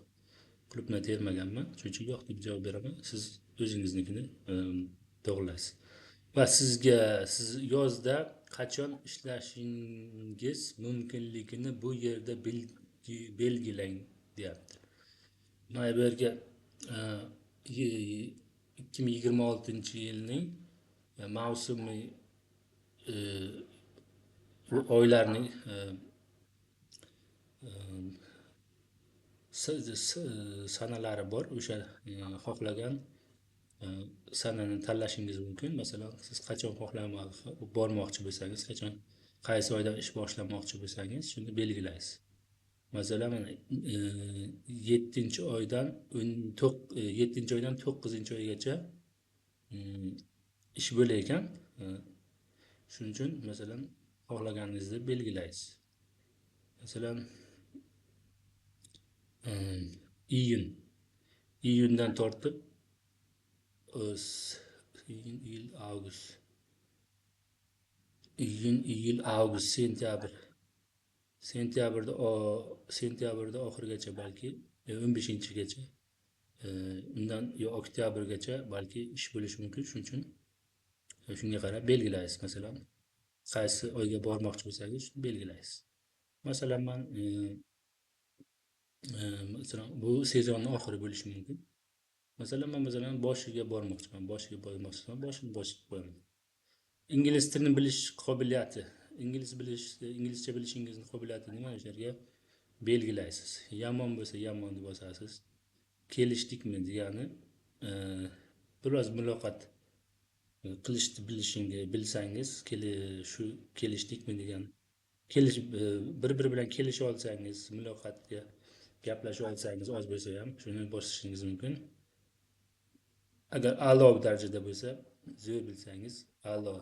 qulupnay termaganman, shuning uchun yo'q deb javob beraman. Siz o'zingiznikini to'g'rilaysiz. Va siz yozda qachon ishlashingiz mumkinligini bu yerda belgilang deyapti. Mana bu yerga 2026-yilning mavsumiy oylarning sanalari bor. O'sha xohlagan sanani tanlashingiz mumkin. Masalan, siz qachon bormoqchi bo'lsangiz, qachon qaysi oyda ish boshlamoqchi bo'lsangiz, shuni belgilaysiz. Masalan, 7-oydan 9-oygacha ish bo'lar ekan. Shuning uchun masalan xohlaganingizni belgilaysiz. Masalan, iyundan tortib iyul, avgust, sentyabrda oxirigacha balki 15-gacha, undan yo oktyabrgacha balki ish bo'lishi mumkin. Shuning uchun shunga qarab belgilaysiz. Masalan, qaysi oyga bormoqchi bo'lsangiz shuni belgilaysiz. Masalan, men masalan bu sezonning oxiri bo'lishi mumkin. Masalan, men boshiga bormoqchiman. Boshini qo'yaman. Ingliz tilini bilish qobiliyati, inglizcha bilishingizni qobiliyatini mana shu yerga belgilaysiz. Yomon bo'lsa yomon deb bosasiz. Kelishdikmi degani biroz muloqot qilishni bilsangiz, shu kelishdikmi degan, bir-biri bilan kelisha olsangiz, muloqotga gaplasha olsangiz oz bo'lsa ham shuni bosishingiz mumkin. Agar a'lo darajada bo'lsa, zo'r bilsangiz a'lo,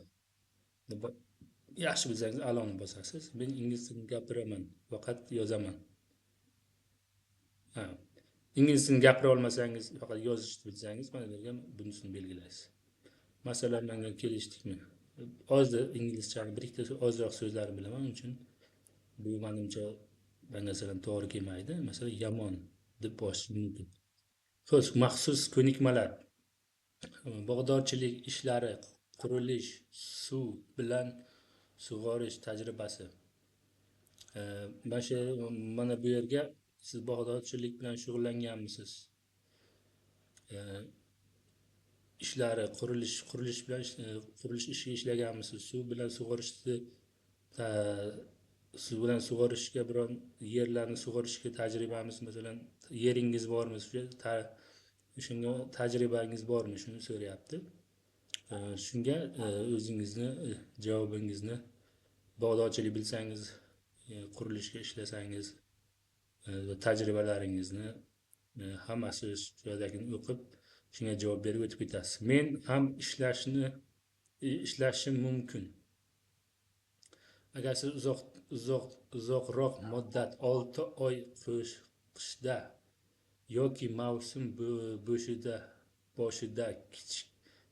yaxshi bilsangiz a'loni bosasiz. Men ingliz tilini gapiraman, faqat yozaman. Ingliz tilini gapira olmasangiz, faqat yozishni bilsangiz, mana bu yerga bunisini belgilaysiz. Masalan, menga kelishdikmi? Ozda inglizchani bir-ikkita ozroq so'zlarni bilaman, uning uchun bu menimcha masalan to'g'ri kelmaydi. Masalan, yomon deb bosish mumkin. Xo'sh, maxsus ko'nikmalar. Bog'dorchilik ishlari, qurilish, suv bilan sug'orish tajribasi. Mana bu yerga siz bog'dorchilik bilan shug'ullanganmisiz? Ishlari, qurilish ishiga ishlaganmisiz? Suv bilan sug'orishga biron yerlarni sug'orishga tajribangiz, masalan, yeringiz bormi? Shunga tajribangiz bormi? Shuni so'rayapti. Shunga o'zingizni javobingizni, bog'dorchilik bilsangiz, qurilishga ishlasangiz, tajribalaringizni hammasi shu joydagini o'qib, shunga javob berib o'tib ketasiz. Men ham ishlashim mumkin. Agar siz uzoqroq muddat 6 oy qishda yoki mavsum boshida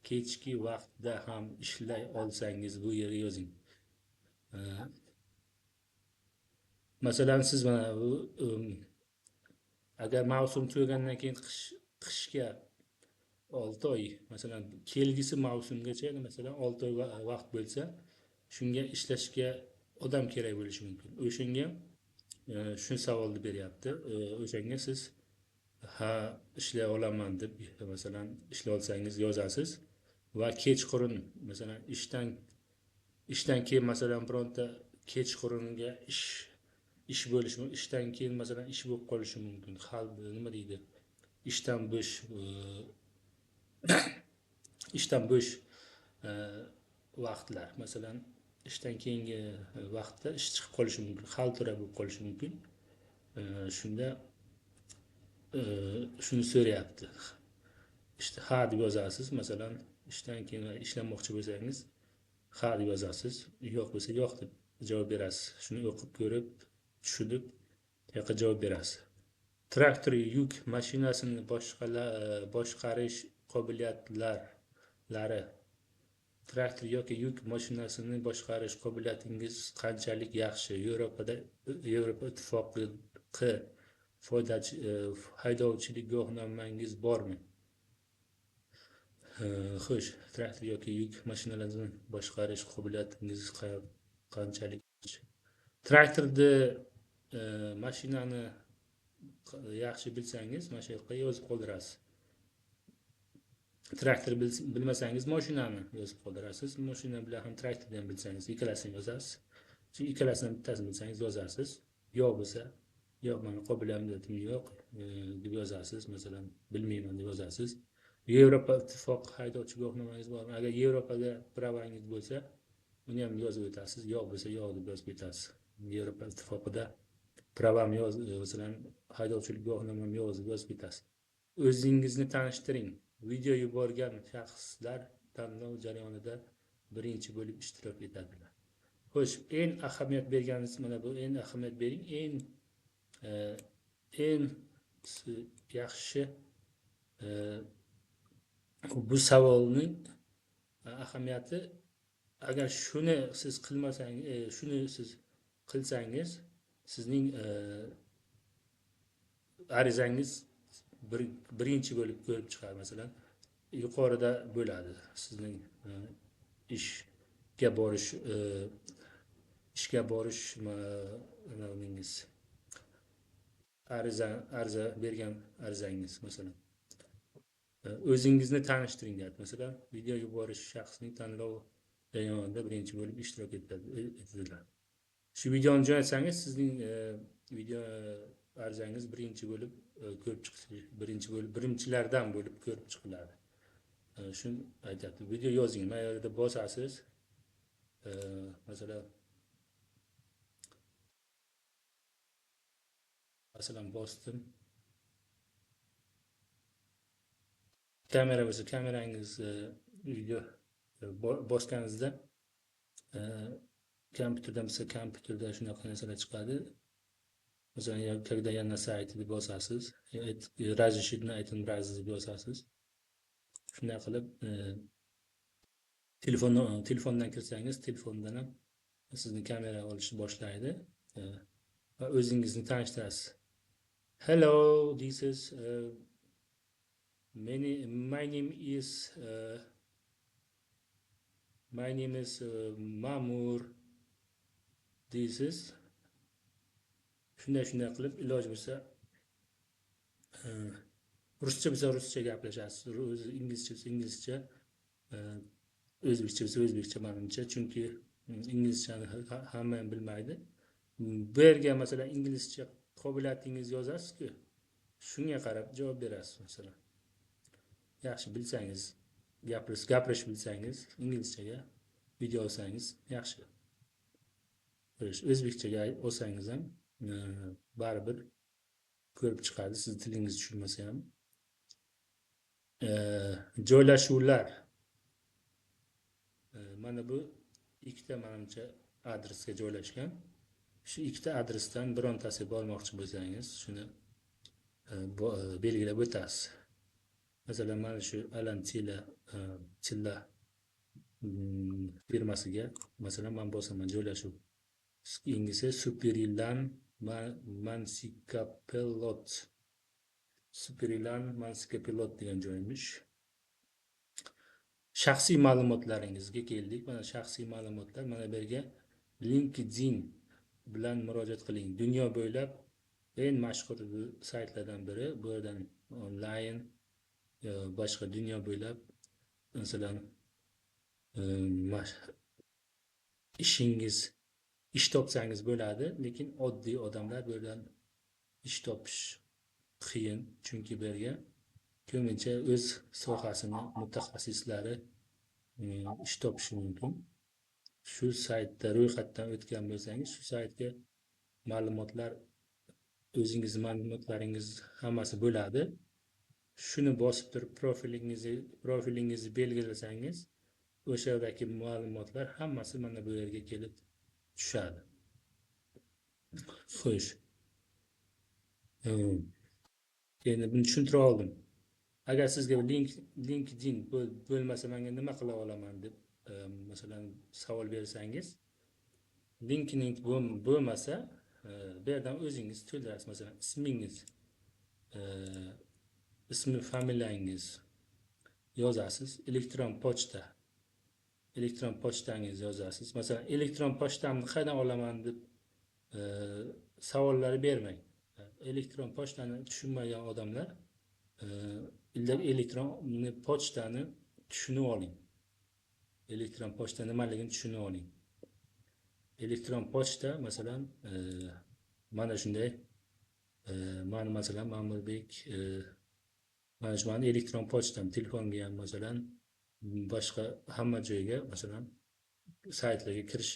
kechki vaqtda ham ishlay olsangiz bu yerga yozing. Masalan, siz mana bu agar mavsum tugagandan keyin qishga 6 oy, masalan, kelgisi mavsumgacha masalan 6 oy vaqt bo'lsa, shunga ishlashga odam kerak bo'lishi mumkin. O'shanga shu savolni beryapti. O'shanga siz ha ishlay olaman deb masalan ishlay olsangiz yozasiz va kechqurun masalan ishdan keyin masalan bironta kechqurunga ish bo'lishi, ishdan keyin masalan ish bo'lib qolishi mumkin. Nima deydi? Ishdan bo'sh vaqtlar, masalan ishdan keyingi vaqtda ish chiqib qolishi mumkin, xaltura bo'lib qolishi mumkin. Shunda shuni so'rayapti. İşte ha deb yozasiz, masalan ishdan keyin ishlamoqchi bo'lsangiz ha deb yozasiz, yo'q bo'lsa yo'q deb javob berasiz. Shuni o'qib ko'rib, tushunib, yoqqa javob berasiz. Traktor, yuk mashinasini boshqarish qobiliyatlari. Traktor yoki yuk mashinasini boshqarish qobiliyatingiz qanchalik yaxshi? Yevropa Ittifoqi haydovchilik guvohnomangiz bormi? Xo'sh, traktor yoki yuk mashinalarini boshqarish qobiliyatingiz qanchalik? Traktorni mashinani yaxshi bilsangiz, mana shu yerga yozib qoldirasiz. Traktor bilmasangiz mashinani yozib qoldirasiz. Mashina bilan ham traktorni ham bilsangiz, ikkalasini yozasiz. Chunki ikkalasidan bittasini bilsangiz yozasiz. Yo'q bo'lsa, yo'q, meni qobiliyatim yo'q deb yozasiz. Masalan, bilmayman deb yozasiz. Yevropa Ittifoqi haydovchi guvohnomangiz bormi? Agar Yevropaga pravangiz bo'lsa, uni ham yozib o'tasiz. Yo'q bo'lsa, yo'q deb yozib o'tasiz. Yevropa Ittifoqida pravam masalan haydovchilik guvohnomam yo'q deb yozib o'tasiz. O'zingizni tanishtiring. Video yuborgan shaxslar tanlov jarayonida birinchi bo'lib ishtirok etadilar. Xo'sh, eng ahamiyat berganingiz mana bu, eng ahamiyat bering. Eng yaxshi bu savolning ahamiyati, agar shuni siz qilmasangiz, shuni siz qilsangiz, sizning arizangiz birinchi bo'lib ko'rib chiqadi. Masalan, yuqorida bo'ladi sizning ishga borish nimangiz, ariza bergan arizangiz. Masalan, o'zingizni tanishtiring deyapti. Masalan, video yuborish shaxsning tanlov jarayonida birinchi bo'lib ishtirok etadilar. Shu videoni jo'natsangiz, sizning video arizangiz birinchi bo'lib ko'rib chiqishi, birinchilardan bo'lib ko'rib chiqiladi. Shuni aytyapti. Video yozing. Mana yerda bosasiz. Masalan bosdim. Kamera bo'lsa, kamerangiz video bosganingizda kompyuterdan bo'lsa, kompyuterda shunaqa narsalar chiqadi. Masalan, когда я на сайте deb bosasiz, разрешительно aytib deb yozasiz. Shunday qilib telefondan kirsangiz, telefondan ham sizni kamera olishni boshlaydi va o'zingizni tanishtirasiz. Hello, this is my name is Mamur. This is shunday qilib, iloj bo'lsa ruscha bo'lsa ruscha gaplashasiz, inglizcha bo'lsa inglizcha, o'zbekcha bo'lsa o'zbekcha, menimcha, chunki inglizchani hamma ham bilmaydi. Bu yerga masalan inglizcha qobiliyatingiz yozasiz-ku, shunga qarab javob berasiz. Masalan, yaxshi bilsangiz, gapirish bilsangiz, inglizchaga video olsangiz yaxshi. O'zbekchaga olsangiz ham baribir ko'rib chiqadi, siz tilingiz tushunmasa ham. Joylashuvlar. Mana bu ikkita menimcha adresga joylashgan. Shu ikkita adresdan birontasiga bormoqchi bo'lsangiz, shuni belgilab o'tasiz. Masalan, mana shu Alan Tilla firmasiga masalan men bosaman joylashuv. İngilizce Superilan Mansikapelot. Superilan Mansikapelot degan joyimiz. Shaxsiy ma'lumotlaringizga keldik. Mana shaxsiy ma'lumotlar, mana bu yerga LinkedIn bilan murojaat qiling. Dunyo bo'ylab eng mashhur saytlardan biri. Bu yerdan onlayn boshqa dunyo bo'ylab masalan ish topsangiz bo'ladi, lekin oddiy odamlar bu yerdan ish topish qiyin, chunki bu yerga ko'pincha o'z sohasini mutaxassislari ish topishi mumkin. Shu saytda ro'yxatdan o'tgan bo'lsangiz, shu saytga ma'lumotlar, o'zingiz ma'lumotlaringiz hammasi bo'ladi. Shuni bosib turib profilingizni belgilasangiz, o'sha yerdagi ma'lumotlar hammasi mana bu yerga kelib tushadi. Xo'sh. Endi buni tushuntira oldim. Agar sizga LinkedIn bo'lmasa menga nima qila olaman deb masalan savol bersangiz, LinkedIn bo'lmasa bu yerdan o'zingiz to'ldirasiz. Masalan, ismingiz, ismi, familiyangiz yozasiz, elektron pochtangiz yozasiz. Masalan, elektron pochtamni qayerdan olaman deb savollar bermang. Elektron pochtani tushunmagan odamlar elektron pochtani tushunib oling. Elektron pochta nimaligini tushunib oling. Elektron pochta masalan mana shunday, mana masalan Ma'murbek mana shu meni elektron pochtam, telefonga ham masalan boshqa hamma joyga masalan saytlarga kirish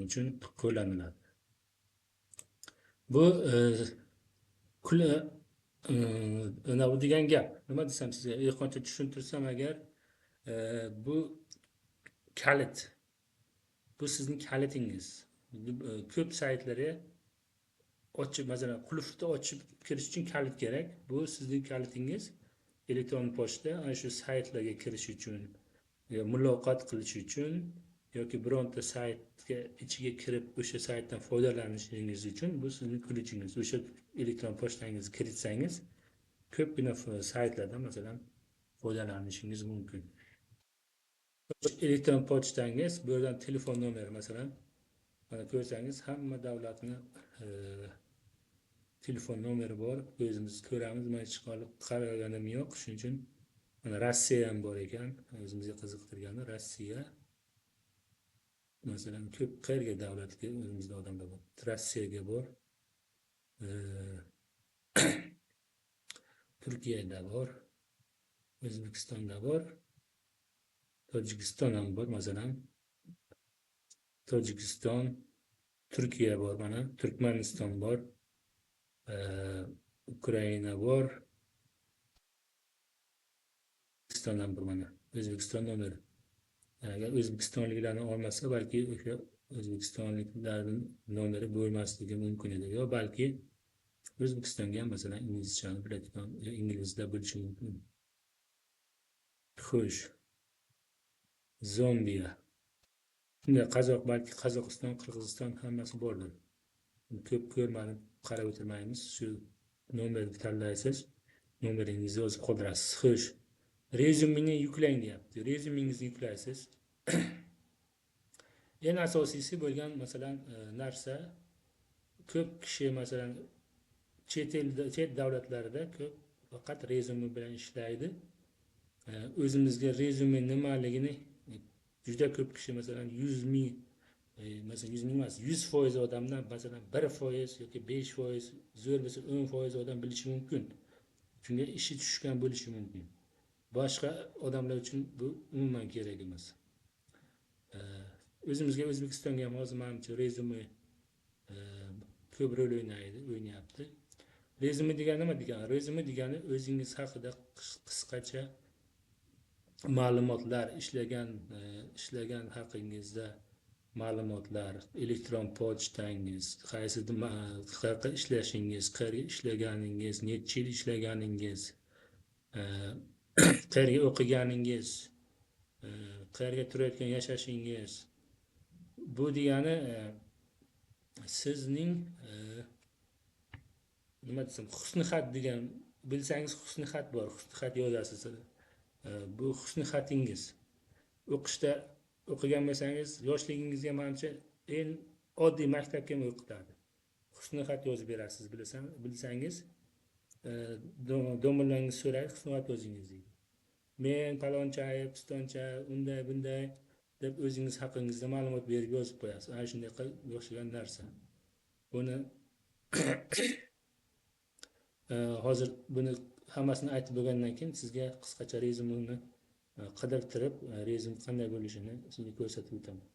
uchun qo'llaniladi. Bu bu degan gap. Nima desam sizga, qancha tushuntirsam agar, bu kalit. Bu sizning kalitingiz. Ko'p saytlarga ochib, masalan, qulfni ochib kirish uchun kalit kerak. Bu sizning kalitingiz. Elektron pochta ana shu saytlarga kirish uchun, muloqot qilish uchun yoki bironta saytga ichiga kirib o'sha saytdan foydalanishingiz uchun bu sizning qilichingiz. O'sha elektron pochtangizni kiritsangiz, ko'pgina saytlardan masalan foydalanishingiz mumkin. Elektron pochtangiz, bu yerdan telefon nomeri masalan, mana ko'rsangiz hamma davlatni telefon nomeri bor. O'zimiz ko'ramiz, men hech qolib qaraganim yo'q. Shuning uchun mana Rossiya ham bor ekan. O'zimizga qiziqtirgani Rossiya. Masalan, ko'p qayerga davlatga o'zimizda odamlar bor. Rossiyaga bor. Turkiyada bor. O'zbekistonda bor. Tojikiston ham bor masalan. Tojikiston, Turkiya bor mana, Turkmaniston bor. Ukraina bor. O'zbekiston ham bor mana. O'zbekiston nomeri. Agar o'zbekistonliklarni olmasa, balki o'sha o'zbekistonliklarning nomeri bo'lmasligi mumkin edi. Yo balki O'zbekistonga ham masalan inglizchani biladigan, inglizda bo'lishi mumkin. Xo'sh. Zombiya. Shunday qozoq, balki Qozog'iston, Qirg'iziston hammasi bordir. Ko'p ko'rmadim, qarab o'tirmaymiz. Shu nomerni tanlaysiz, nomeringizni yozib qoldirasiz. Xo'sh. Rezyumeni yuklang deyapti. Rezyumingizni yuklaysiz. Eng asosiysi bo'lgan masalan narsa, ko'p kishi masalan chet davlatlarda ko'p faqat rezyume bilan ishlaydi. O'zimizga rezyume nimaligini juda ko'p kishi masalan 100 ming masalan 100 ming emas, 100% odamdan masalan 1% yoki 5%, zo'r bo'lsa 10% odam bilishi mumkin. Shunga ishi tushgan bo'lishi mumkin. Boshqa odamlar uchun bu umuman kerak emas. O'zimizga O'zbekistonga ham hozir menimcha rezyume ko'p rol o'ynayapti. Rezume degani nima degani? Rezume degani o'zingiz haqida qisqacha ma'lumotlar, ishlagan haqingizda ma'lumotlar, elektron pochtangiz, qayerda ishlashingiz, qayerga ishlaganingiz, necha yil ishlaganingiz, e, qayerga o'qiganingiz, qayerga turayotgan yashashingiz. Bu degani sizning nima desam, husni xat degan, bilsangiz husni xat bor, husni xat yozasiz. Bu husni xatingiz. O'qishda o'qigan bo'lsangiz, yoshligingizga manimcha eng oddiy maktabga ham o'qitadi. Husni xat yozib berasiz, bilsangiz, domlangiz so'raydi, husni xat yozingiz deydi. Men paloncha, pistoncha, unday bunday deb o'zingiz haqingizda ma'lumot berib yozib qo'yasiz. Ana shunday o'xshagan narsa. Buni hozir buni hammasini aytib bo'lgandan keyin sizga qisqacha rezumeni qidirtirib, rezum qanday bo'lishini sizga ko'rsatib o'taman.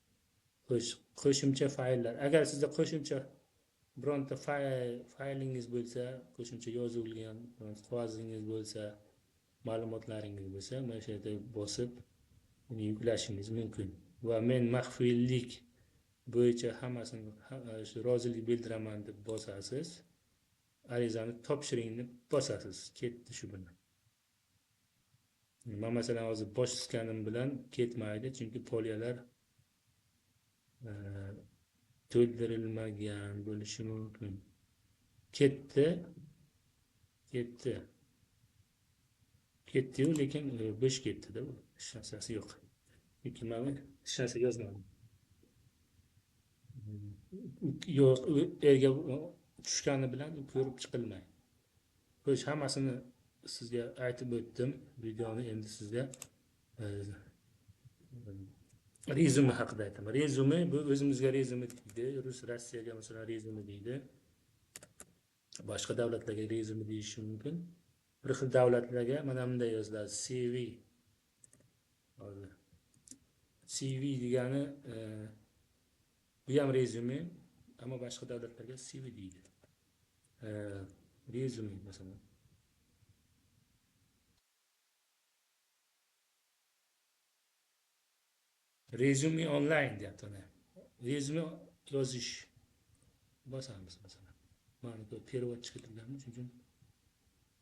Qo'shimcha fayllar. Agar sizda qo'shimcha bironta faylingiz bo'lsa, qo'shimcha yozilgan qog'ozingiz bo'lsa, ma'lumotlaringiz bo'lsa, mana shu yerda bosib uni yuklashingiz mumkin. Va men maxfiylik bo'yicha hammasini rozilik bildiraman deb bosasiz. Arizani topshiring deb bosasiz. Ketdi shu bilan. Men masalan hozir bosh iskanim bilan ketmaydi, chunki poliyalar to'ldirilmagan bo'lishi mumkin. Ketdi-yu, lekin bo'sh ketdi-da, hech narsasi yo'q. Chunki men hech narsa yozmadim. Yo'q, erga tushgani bilan ko'rib chiqilmaydi. Xo'sh, hammasini sizga aytib o'tdim. Videoni endi sizga rezume haqida aytaman. Rezume bu o'zimizga rezume deydi. Rossiyaga masalan rezume deydi. Boshqa davlatlarga rezume deyish mumkin. Bir xil davlatlarga mana bunday yoziladi. CV degani bu ham rezume, ammo boshqa davlatlarga CV deydi. Rezume masalan. Rezume online deyapti ona. Rezume yozish bosamiz masalan. Mana bu perevod chiqarilgan uchun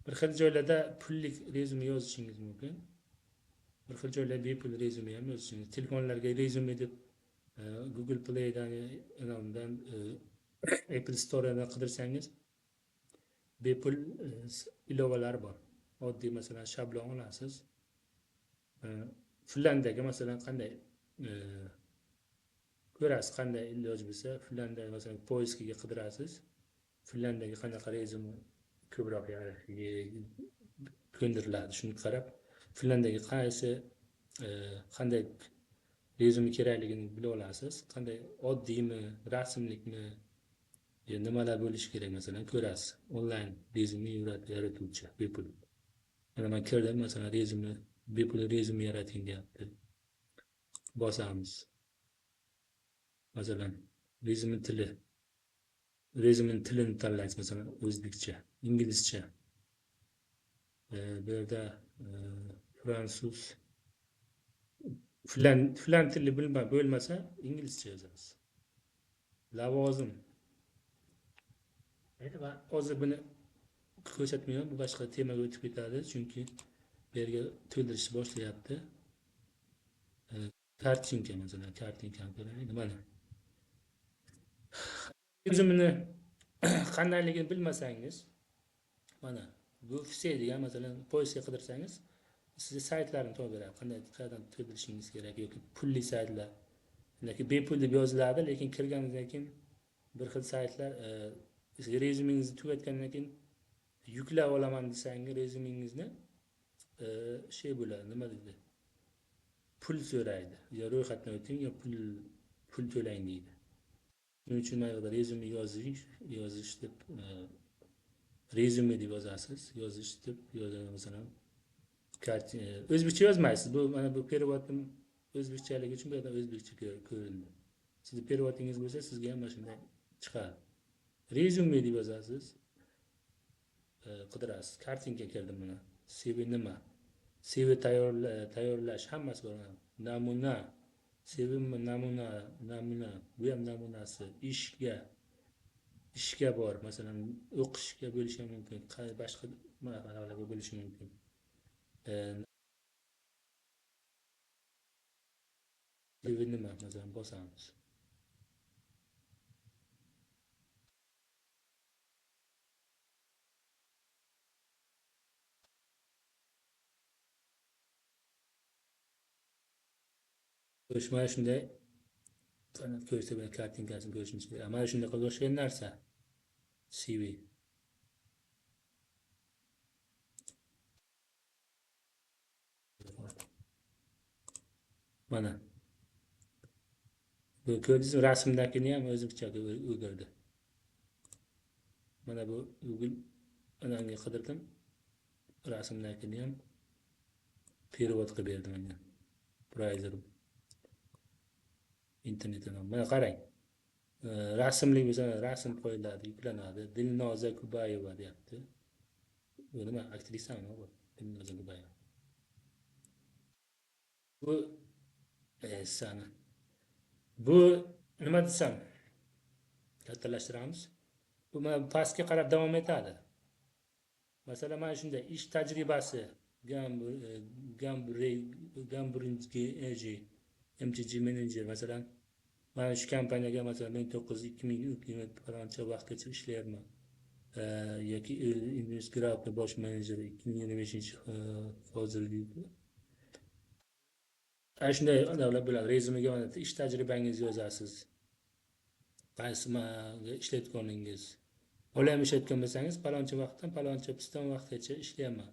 bir xil joylarda pullik rezume yozishingiz mumkin. Bir xil joylarda bepul rezume ham yozishingiz. Telefonlarga rezume deb Google Play'dan, Apple Store'dan qidirsangiz bepul ilovalar bor. Oddiy masalan shablon olasiz. Finlandiyaga masalan qanday ko'rasiz, qanday iloj bo'lsa, Finlandiya masalan poiskiga qidirasiz. Finlandiyaga qanaqa rezume ko'proq ko'ndiriladi, shuni qarab Finlandiyaga qanday rezume kerakligini bila olasiz. Qanday oddiymi, rasmlikmi, nimalar bo'lishi kerak masalan ko'rasiz. Onlayn rezume yaratuvchi bepul. Mana men kirdim masalan rezume, bepul rezume yarating deyapti. Bosamiz. Masalan rezume tilini tanlaysiz, masalan o'zbekcha, inglizcha. Bu yerda fransuz, filan tilni bo'lmasa inglizcha yozasiz. Lavozim. Va hozir buni ko'rsatmayman, bu boshqa temaga o'tib ketadi, chunki bu yerga to'ldirish boshlayapti. Kartinka masalan, kartinkani ko'raylik. Mana rezumeni qandayligini bilmasangiz, mana bu все degan masalan poiskga qidirsangiz, sizga saytlarni topib beradi. Qayerdan to'ldirishingiz kerak yoki pulli saytlar. Yoki bepul deb yoziladi, lekin kirganingizdan keyin bir xil saytlar rezumengizni tugatgandan keyin yuklab olaman desangiz rezumengizni bo'ladi, nima deydi? Pul so'raydi. Yo ro'yxatdan o'ting, yo pul to'lang deydi. Shuning uchun mana rezume yozish deb rezume deb yozasiz. Yozish deb yozadi masalan. O'zbekcha yozmaysiz. Bu mana bu perevodning o'zbekchaligi uchun bu yerda o'zbekcha ko'rindi. Sizning perevodingiz bo'lsa, sizga ham mana shunday chiqadi. Rezume deb yozasiz. qidirasiz. Kartinka kirdi mana. CV nima? CV tayyorlash hammasi bor. Namuna. CV namuna. Bu ham namunasi. Ishga bor. Masalan, o'qishga bo'lishi mumkin. Boshqa marhalalarga bo'lishi mumkin. CV nima? Masalan, bosamiz. Mana shunday ko'rsa bilan kartinkasini ko'rishimiz kerak. Mana shunday qilib o'xshagan narsa. CV. Mana. Bu ko'rdingizmi, rasmdagini ham o'zimcha o'girdi. Mana bu Google ananga qidirdim. Rasmdagini ham perevod qilib berdi menga. Browser internetdan. Mana qarang. Rasmli bo'lsa rasm qo'yiladi, yuklanadi. Dilnoza Kubayeva deyapti. Bu nima? Aktrisami bu? Dilnoza Kubayeva. Bu sana. Bu nima desam? Kattalashtiramiz. Bu mana pastga qarab davom etadi. Masalan, mana shunday ish tajribasi MTG manager masalan mana shu kompaniyaga masalan 2000 faloncha vaqtgacha ishlayapman. Yoki Indusgrapni bosh menejeri 2025 hozirgi ana shunday odamlar bo'ladi. Rezyumega mana ish tajribangizni yozasiz. Qaysi ishlayotganingiz. Olam ishlayotgan bo'lsangiz, paloncha vaqtdan paloncha piston vaqtgacha ishlayapman.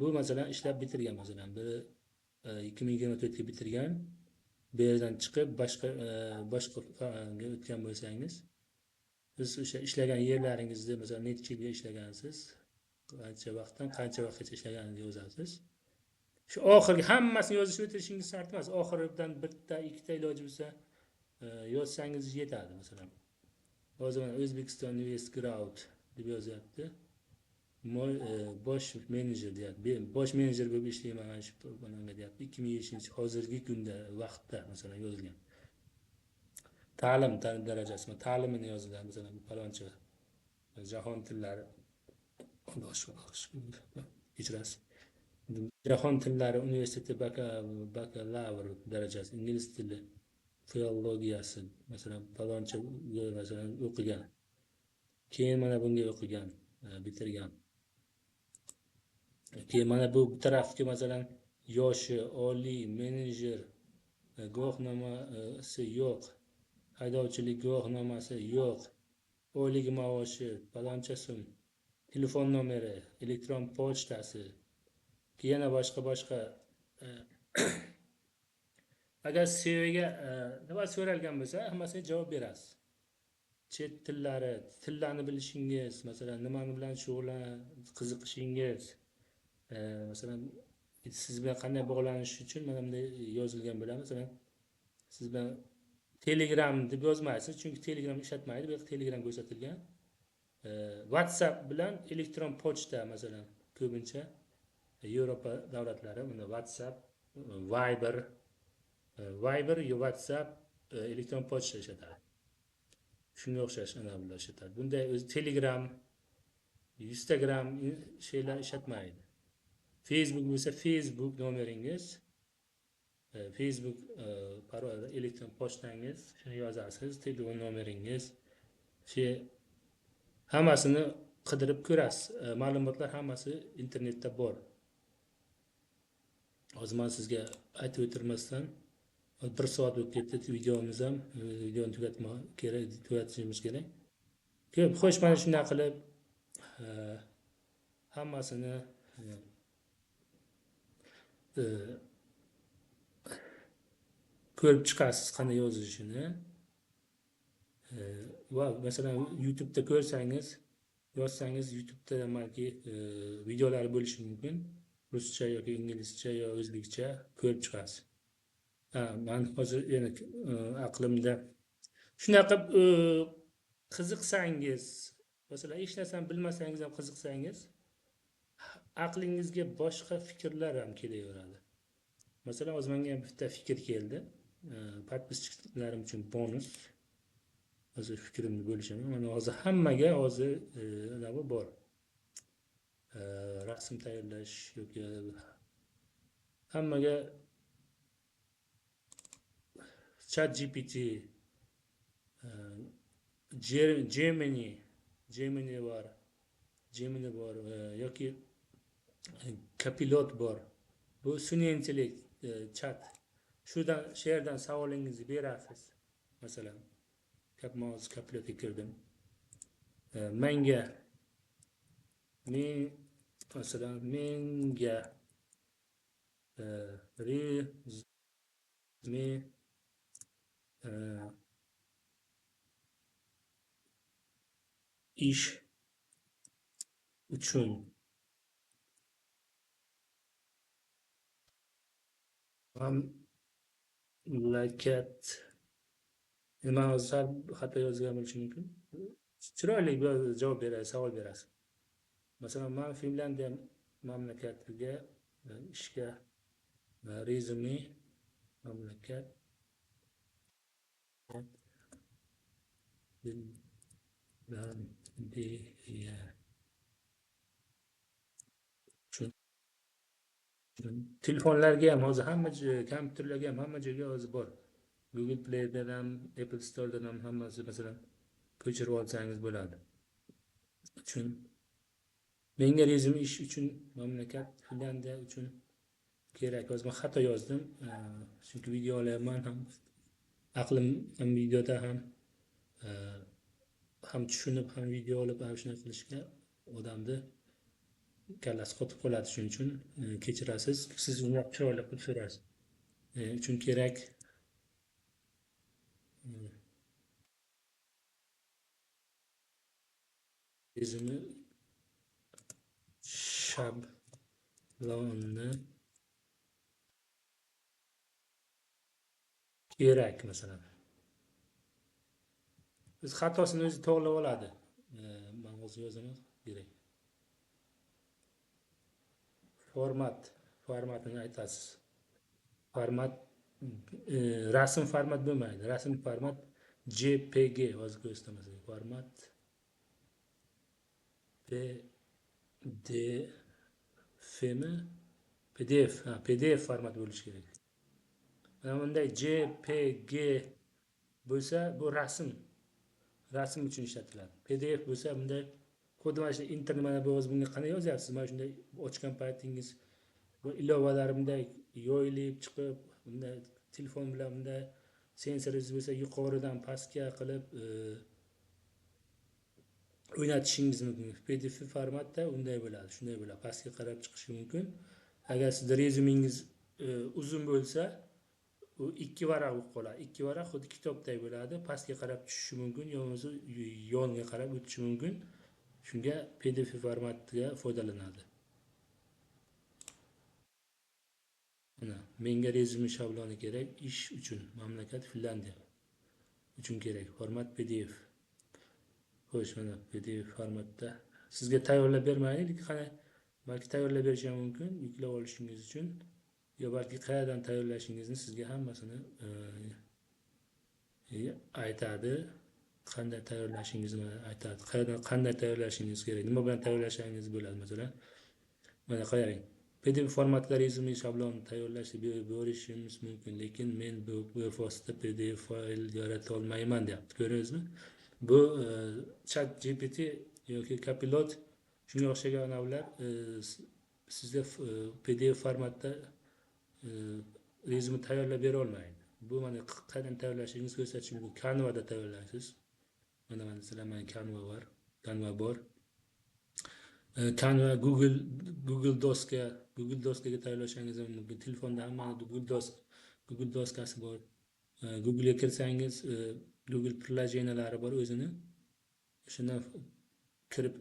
Bu masalan ishlab bitirgan masalan. Bir 2024 ga bitirgan. Bu yerdan chiqib boshqa o'tgan bo'lsangiz, siz o'sha ishlagan yerlaringizni masalan necha yilga ishlagansiz, qancha vaqtdan qancha vaqtgacha ishlaganingizni yozasiz. Shu oxirgi hammasini yozishni o'tirishingiz shart emas. Oxiridan bitta, ikkita iloji bo'lsa yozsangiz yetadi masalan. Hozir mana O'zbekiston Investground deb yozyapti. Bosh menejer deyapti. Bosh menejer bo'lib ishlayman mana shu bunga deyapti. 2007 hozirgi kunda vaqtda masalan yozilgan. Ta'lim darajasi, ta'limini yozilgan masalan paloncha jahon tillari kechirasiz. Jahon tillari universiteti bakalavr darajasi, ingliz tili filologiyasi masalan paloncha masalan o'qigan. Keyin mana bunga o'qigan, bitirgan. Keyin mana bu tarafga masalan yoshi, oliy menejer guvohnomasi yo'q, haydovchilik guvohnomasi yo'q, oylik maoshi paloncha so'm, telefon nomeri, elektron pochtasi, yana boshqa agar CVga nima so'ralgan bo'lsa, hammasiga javob berasiz. Chet tillarni bilishingiz, masalan nimani bilan qiziqishingiz, masalan siz bilan qanday bog'lanish uchun mana bunday yozilgan bo'ladi. Masalan siz bilan Telegram deb yozmaysiz, chunki Telegram ishlatmaydi, bu yerda Telegram ko'rsatilgan. WhatsApp bilan elektron pochta masalan ko'pincha Yevropa davlatlari bunda WhatsApp, Viber yo WhatsApp elektron pochta ishlatadi. Shunga o'xshash anavilar ishlatadi. Bunday o'zi Telegram, Instagram şeyler ishlatmaydi. Facebook bo'lsa Facebook nomeringiz, Facebook parol elektron pochtangiz, shuni yozasiz, telefon nomeringiz, hammasini qidirib ko'rasiz. Ma'lumotlar hammasi internetda bor. Hozir men sizga aytib o'tirmasdan 1 soat o'tib ketdi videomiz ham, videoni tugatishimiz kerak. Xo'sh, mana shunday qilib hammasini ko'rib chiqasiz qanday yozilishini. Va masalan YouTube'da ko'rsangiz, yozsangiz YouTube'da balki videolar bo'lishi mumkin. Ruscha yoki inglizcha yo o'zbekcha ko'rib chiqasiz. Men hozir yana aqlimda shunaqa qiziqsangiz, Masalan, hech narsani bilmasangiz ham qiziqsangiz, aqlingizga boshqa fikrlar ham kelaveradi. Masalan, hozir menga ham bitta fikr keldi. Podpischiklarim uchun bonus. Hozir fikrimni bo'lishaman. Mana hozir hammaga hozir nima bor. Rasm tayyorlash yoki hammaga ChatGPT, Gemini bor. Gemini bor yoki Copilot bor. Bu sun'iy intellekt chat. Shu yerdan savolingizni berasiz. Masalan, hozir Copilotga kirdim. Menga masalan menga rezme ish uchun mamlakat nima hozir xato yozgan bo'lishi mumkin. Chiroyli javob berasiz, savol berasiz. Masalan, men Finlandiya mamlakatiga ishga rezyume mamlakat Finlandiya telefonlarga ham hozir hamma kompyuterlarga ham hamma joyga hozir bor. Google Play'dan ham, Apple Store'dan ham hammasi masalan ko'chirib olsangiz bo'ladi. Uchun menga rezyume ish uchun mamlakat Finlandiya uchun kerak. Hozir men xato yozdim. Chunki video olyapman ham aqlim ham videoda ham tushunib ham video olib ham shuni qilishga odamni kallasi qotib qoladi. Shuning uchun kechirasiz. Siz uni chiroyli qilib so'raysiz. Uchun kerak rezyume shabloni kerak masalan. Biz xatosini o'zi to'g'rilab oladi. Men hozir yozaman kerak. Formatini aytasiz. Format rasm format bo'lmaydi. Rasm format JPG hozir ko'rsataman. Format PDF format bo'lishi kerak. Mana bunday JPG bo'lsa, bu rasm uchun ishlatiladi. PDF bo'lsa, bunday xuddi mana shu internet mana bu o'zi bunga qanday yozyapsiz? Mana shunday ochgan paytingiz bu ilovalar bunday yoyilib chiqib, bunday telefon bilan bunday sensoringiz bo'lsa, yuqoridan pastga qilib o'ynatishingiz mumkin. PDF formatda unday bo'ladi, shunday bo'ladi. Pastga qarab chiqishi mumkin. Agar sizda rezyumingiz uzun bo'lsa, u 2 varaq bo'lib qoladi. 2 varaq xuddi kitobday bo'ladi. Pastga qarab tushishi mumkin, yoki yonga qarab o'tishi mumkin. Shunga PDF formatiga foydalanadi. Mana menga rezyume shabloni kerak ish uchun mamlakat Finlandiya uchun kerak. Format PDF. Xo'sh, mana PDF formatda sizga tayyorlab bermaylik, qani balki tayyorlab berishim mumkin yuklab olishingiz uchun. Yo balki qayerdan tayyorlashingizni sizga hammasini aytadi. Qanday tayyorlashingizni aytadi. Qanday tayyorlashingiz kerak, nima bilan tayyorlashingiz bo'ladi masalan. Mana qarang. PDF formatda rezyume shabloni tayyorlashni berishimiz mumkin, lekin men bu vosita PDF fayl yarata olmayman deyapti. Ko'rdingizmi? Bu ChatGPT yoki Copilot shunga o'xshagan avlar sizga PDF formatda rezyume tayyorlab bera olmaydi. Bu mana qayerdan tayyorlashingizni ko'rsatish mumkin. Canva'da tayyorlaysiz. Mana masalan Canva bor. Canva Google Docs'ga tayyorlashingiz mumkin. Telefonda hamma Google Docs'kasi bor. Google'ga kirsangiz Google prilojeniyalari bor o'zini. Shundan kirib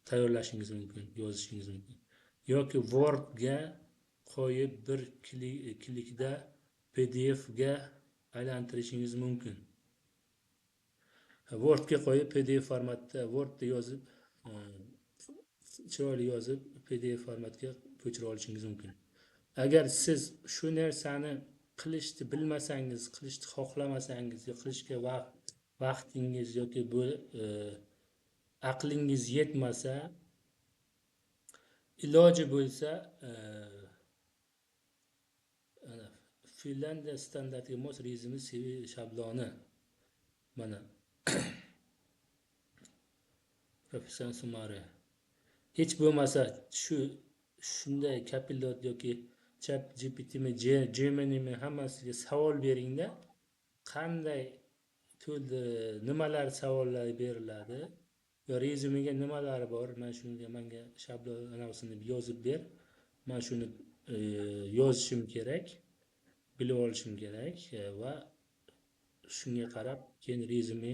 tayyorlashingiz mumkin, yozishingiz mumkin. Yoki Word'ga qo'yib bir klikda PDF ga aylantirishingiz mumkin. Word'ga qo'yib PDF formatda Word'da yozib chiroyli yozib PDF formatga ko'chirib olishingiz mumkin. Agar siz shu narsani qilishni bilmasangiz, qilishni xohlamasangiz, qilishga vaqtingiz yoki bu aqlingiz yetmasa, iloji bo'lsa Finlandiya standartiga mos rezyume CV shabloni mana professional summary. Hech bo'lmasa shunday Copilot yoki ChatGPTmi, Gemini'mi hammasiga savol beringda, qanday nimalar savollar beriladi, yo rezyumega nimalar bor, menga shablon anavsini yozib ber, men shuni yozishim kerak, bilib olishim kerak va shunga qarab keyin rezyume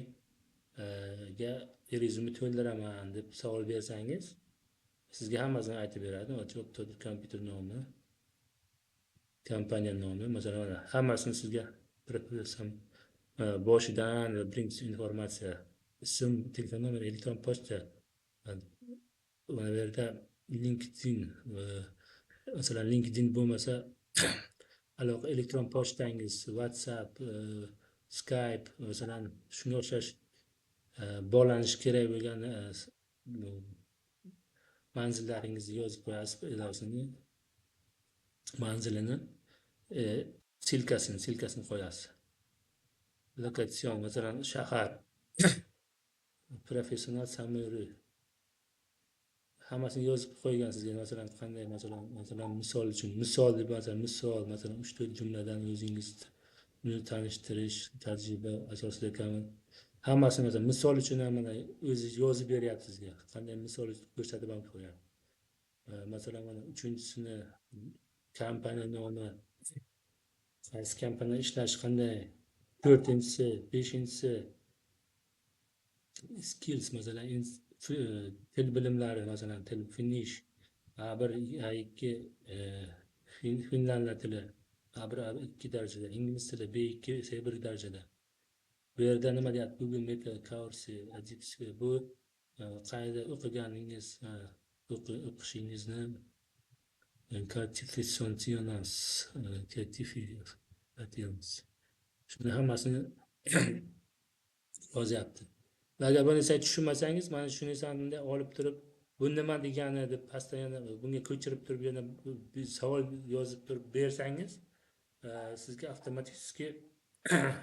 to'ldiraman deb savol bersangiz, sizga hammasini aytib beradi. Kompyuter nomi, kompaniya nomi, masalan, hammasini sizga boshidan birinchi informatsiya, ism, telefon nomer, elektron pochta, mana bu yerda LinkedIn, masalan LinkedIn bo'lmasa aloqa elektron pochtangiz, WhatsApp, Skype, masalan shunga o'xshash bog'lanish kerak bo'lgan manzillaringizni yozib qo'yasiz, ilosini manzilini silkasini qo'yasiz. Lokatsion, masalan shahar, professional summary hammasini yozib qo'ygan sizga. Masalan qanday, masalan misol uchun deb, masalan 3-4 jumladan o'zingizni tanishtirish, tajriba asosida hammasini, masalan misol uchun mana o'zi yozib beryapti sizga. Qanday misol ko'rsatib ham qo'yadi. Masalan mana 3-chisini kompaniya nomi, qaysi kompaniyada ishlash qanday, 4-chisi, 5-chisi skills, masalan til bilimlari, masalan til Finnish, A1, A2 finlandlar tili A1-A2 darajada, ingliz tili B2 C1 darajada. Bu yerda nima deyapti? Google Meet Course, bu qayerda o'qiganingiz, o'qishingizni certifications shuni hammasini yozyapti. Agar bu narsaga tushunmasangiz, mana shu narsani olib turib, bu nima degani deb pastdan yana bunga ko'chirib turib, yana savol yozib turib bersangiz, sizga avtomatik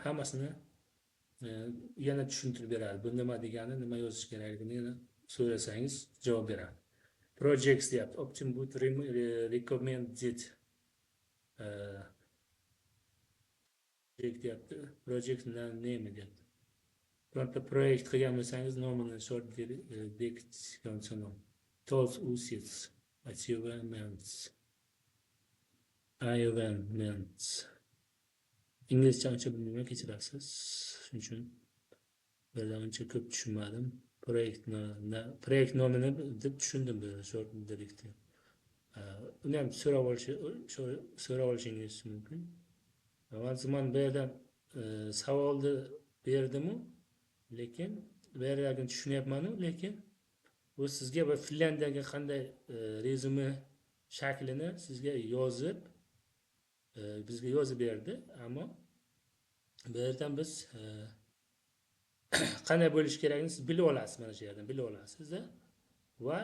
hammasini yana tushuntirib beradi. Bu nima degani, nima yozish kerakligini yana so'rasangiz javob beradi. Projects deyapti. Option boot recommended deyapti. Project name deyapti. Bironta proyekt qilgan bo'lsangiz, nomini short bekitgan, tools usage, achievements. Inglizcha uncha bilmayman, kechirasiz. Shuning uchun birdan uncha ko'p tushunmadim. Proyekt nomini deb tushundim, short directive. Uni ham so'rab olishingiz mumkin. Mana bu yerdan savolni berdim-u, lekin bu yerdan tushunyapman-u, lekin bu sizga va Finlandiyaga qanday rezyume shaklini sizga yozib, bizga yozib berdi, ammo bu yerdan biz qanday bo'lish kerakligini siz bilib olasiz, mana shu yerdan bilib olasiz va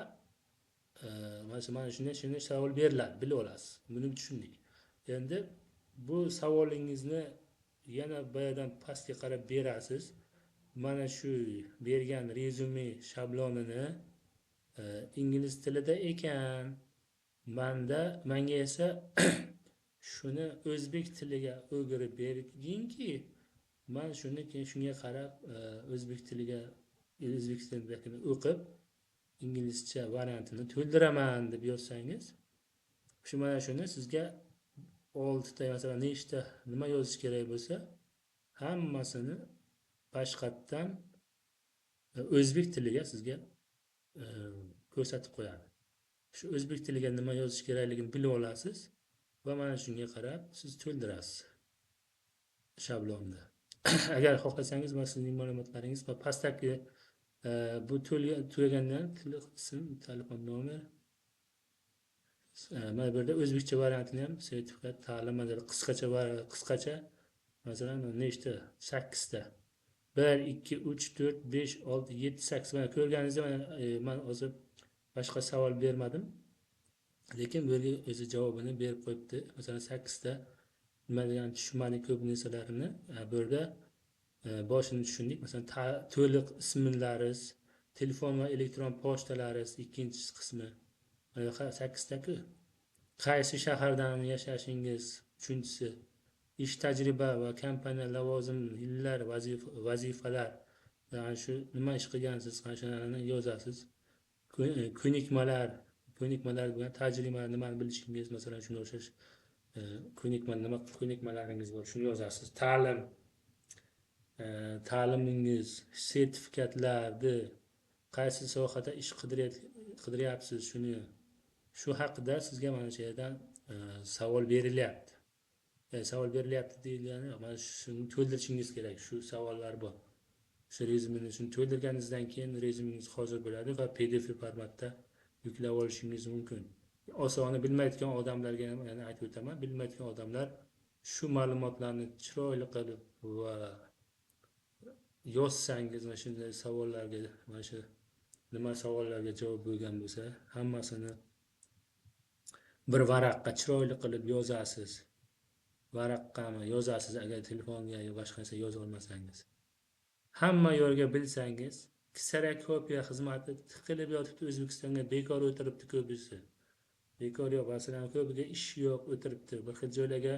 mana shunday savol beriladi, bilib olasiz. Buni tushundik. Endi bu savolingizni yana bu yerdan pastga qarab berasiz. Mana shu bergan rezyume shablonini ingliz tilida ekan. Menga esa shuni o'zbek tiliga o'girib berginki, men shunga qarab o'zbek tilida o'qib inglizcha variantini to'ldiraman deb yozsangiz, mana shuni sizga 6 ta, masalan nima yozish kerak bo'lsa, hammasini boshqatdan o'zbek tiliga sizga ko'rsatib qo'yadi. Shu o'zbek tiliga nima yozish kerakligini bilib olasiz va mana shunga qarab siz to'ldirasiz shablonni. agar xohlasangiz mana sizning ma'lumotlaringiz va pastdagi bu tugagandan ism, telefon nomer, mana bu yerda o'zbekcha variantini ham sertifikat ta'lim qisqacha masalan nechta 8 ta 1 2 3 4 5 6 7 8 mana ko'rganingizda men hozir boshqa savol bermadim, lekin bu yerga o'zi javobini berib qo'yibdi. Masalan 8 ta nima degan tushunmadik ko'p narsalarini bu yerda boshini tushundik. Masalan to'liq ismingiz, telefon va elektron pochtalaringiz ikkinchi qismi. Mana 8 taku. Qaysi shahardan yashashingiz uchinchisi. Ish tajriba va kompaniya lavozim, yillar, vazifalar. Yani shu nima ish qilgansiz, qanchalarni yozasiz. Ko'nikmalar bilan tajriba nimani bilishingiz, masalan shunga o'xshash ko'nikmalaringiz bor, shuni yozasiz. Ta'limingiz, sertifikatlarni, qaysi sohada ish qidiryapsiz, shuni shu haqida sizga mana shu yerdan savol berilyapti. Savol berilyapti deyilgani, mana shuni to'ldirishingiz kerak. Shu savollar bor. Shu rezyumeni shuni to'ldirganingizdan keyin rezyumengiz hozir bo'ladi va PDF formatda yuklab olishingiz mumkin. Osoni bilmaydigan odamlarga ham yana aytib o'taman, bilmaydigan odamlar shu ma'lumotlarni chiroyli qilib va yozsangiz, mana shunday savollarga, mana shu nima savollarga javob bo'lgan bo'lsa, hammasini bir varaqqa chiroyli qilib yozasiz. Varaqqami yozasiz agar telefonga yo boshqa narsa yoza olmasangiz. Hamma yo'lga bilsangiz, kserakopiya xizmati tiqilib yotibdi O'zbekistonga, bekor o'tiribdi ko'pisi. Bekor yo'q, masalan ko'piga ish yo'q, o'tiribdi. Bir xil joylarga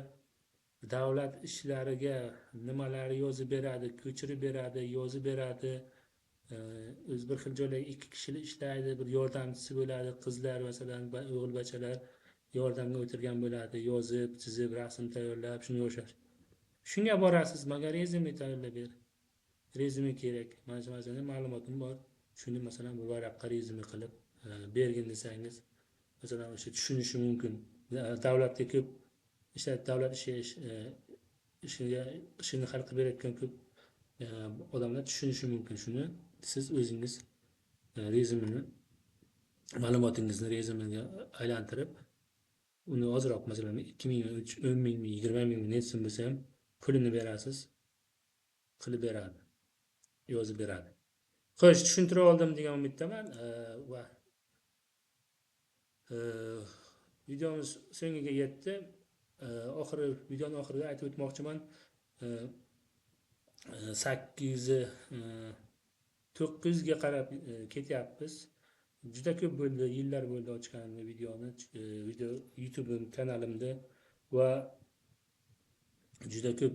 davlat ishlariga nimalari yozib beradi, ko'chirib beradi, yozib beradi. O'z bir xil joylarga 2 kishi ishlaydi, bir yordamchisi bo'ladi, qizlar masalan, o'g'il-bachalar yordamga o'tirgan bo'ladi, yozib, chizib, rasm tayyorlab, shunga o'xshash. Shunga borasiz, magar rezyume tayyorlab ber. Rezyume kerak. Mana shu ma'lumotim bor. Shuni masalan bir varaqqa rezyume qilib bergin desangiz, masalan o'sha tushunishi mumkin. Davlatga ko'p davlat ishini hal qilib berayotgan ko'p odamlar tushunishi mumkin. Shuni siz o'zingiz rezyumeni, ma'lumotingizni rezyumega aylantirib, uni ozroq masalan 2 ming, 10 ming, 20 ming netsin bo'lsa ham pulini berasiz, qilib beradi, yozib beradi. Xo'sh, tushuntira oldim degan umiddaman va videomiz so'ngiga yetdi. Videoning oxirida aytib o'tmoqchiman. 900 ga qarab ketyapmiz. Juda ko'p bo'ldi, yillar bo'ldi ochganimda videoni, YouTube kanalimda va juda ko'p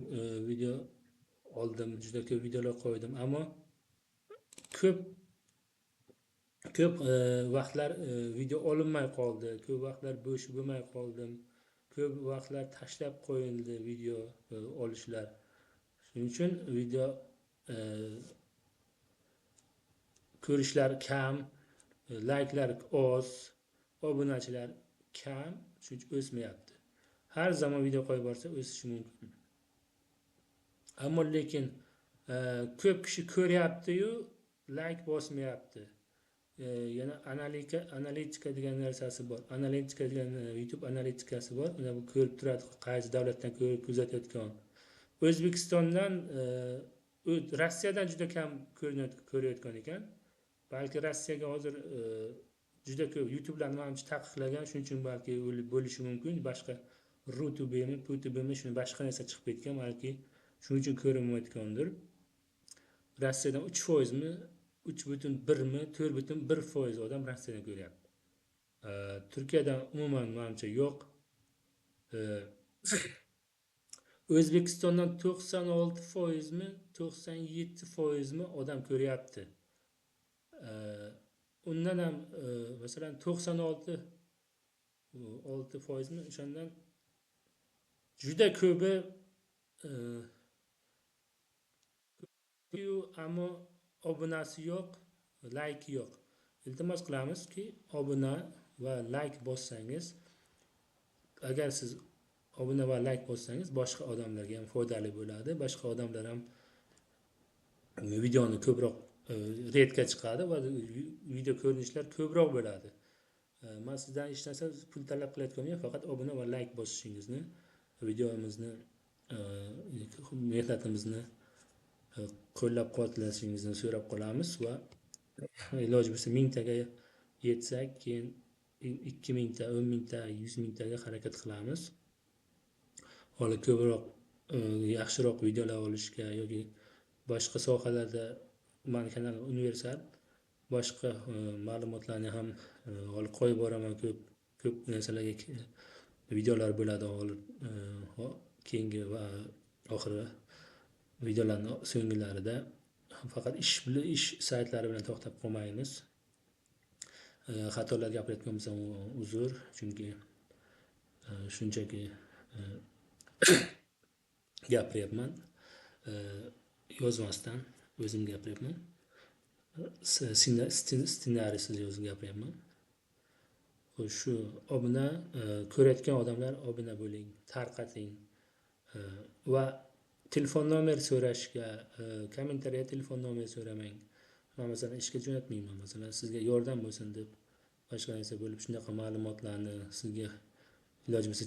video oldim, juda ko'p videolar qo'ydim, ammo ko'p vaqtlar video olinmay qoldi, ko'p vaqtlar bo'sh bo'lmay qoldim, ko'p vaqtlar tashlab qo'yildi video olishlar. Shuning uchun video ko'rishlar kam, like'lar oz, obunachilar kam, chunki o'smayapti. Har zamon video qo'yib borsa o'sishi mumkin. Ammo lekin ko'p kishi ko'ryapti-yu, like bosmayapti. Yana analitika degan narsasi bor. Analitika degan YouTube analitikasi bor. Uni ko'rib turadi, qaysi davlatdan kuzatayotgan. O'zbekistondan, Rossiyadan juda kam ko'rayotgan ekan. Balki Rossiyaga hozir juda ko'p YouTube'larni menimcha taqiqlagan, shuning uchun balki bo'lishi mumkin. Boshqa RuTube'mi, PuTube'mi shuni boshqa narsa chiqib ketgan, balki shuning uchun ko'rinmayotgandir. Rossiyadan 3% mi, 3.1 mi, 4.1% odam Rossiyadan ko'ryapti. Turkiyadan umuman menimcha yo'q. O'zbekistondan 96% mi, 97% mi odam ko'ryapti. Undan ham masalan 96% mi, o'shandan juda ko'pi ammo obunasi yo'q, like yo'q. Iltimos qilamizki, obuna va like bossangiz, agar siz obuna va like bossangiz, boshqa odamlarga ham foydali bo'ladi. Boshqa odamlar ham videoni ko'proq redga chiqadi va video ko'rinishlar ko'proq bo'ladi. Men sizdan hech narsa pul talab qilayotganim yo'q, faqat obuna va like bosishingizni, videomizni, mehnatimizni qo'llab-quvvatlashingizni so'rab qolamiz va iloji bo'lsa 1000 taga yetsak, keyin 2000 ta, 10 mingta, 100 mingtaga harakat qilamiz. Hali ko'proq yaxshiroq videolar olishga yoki boshqa sohalarda mani kanal universal, boshqa ma'lumotlarni ham olib qo'yib boraman. Ko'p narsalarga videolar bo'ladi keyingi va oxiri videolarning so'nggilarida. Faqat ish saytlari bilan to'xtab qolmaymiz. Xatolar gapirayotgan bo'lsam uzr, chunki shunchaki gapiryapman, yozmasdan o'zim gapiryapman, ssenariysiz yozib gapiryapman. Shu obuna ko'rayotgan odamlar obuna bo'ling, tarqating va telefon nomer so'rashga, kommentariya telefon nomer so'ramang. Men masalan ishga jo'natmayman, masalan sizga yordam bo'lsin deb boshqa narsa bo'lib shunaqa ma'lumotlarni sizga iloji bo'lsa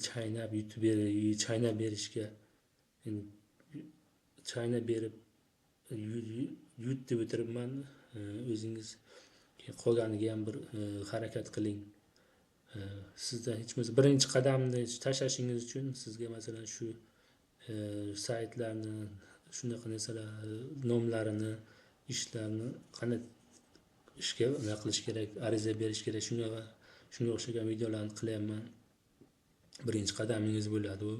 chaynab berishga, chaynab berib yut deb o'tiribman. O'zingiz qolganiga ham bir harakat qiling. Sizda hech bo'lmasa birinchi qadamni tashlashingiz uchun sizga masalan shu saytlarni, shunaqa narsalar nomlarini, ishlarni qanday ishga qilish kerak, ariza berish kerak, shunga o'xshagan videolarni qilyapman. Birinchi qadamingiz bo'ladi u.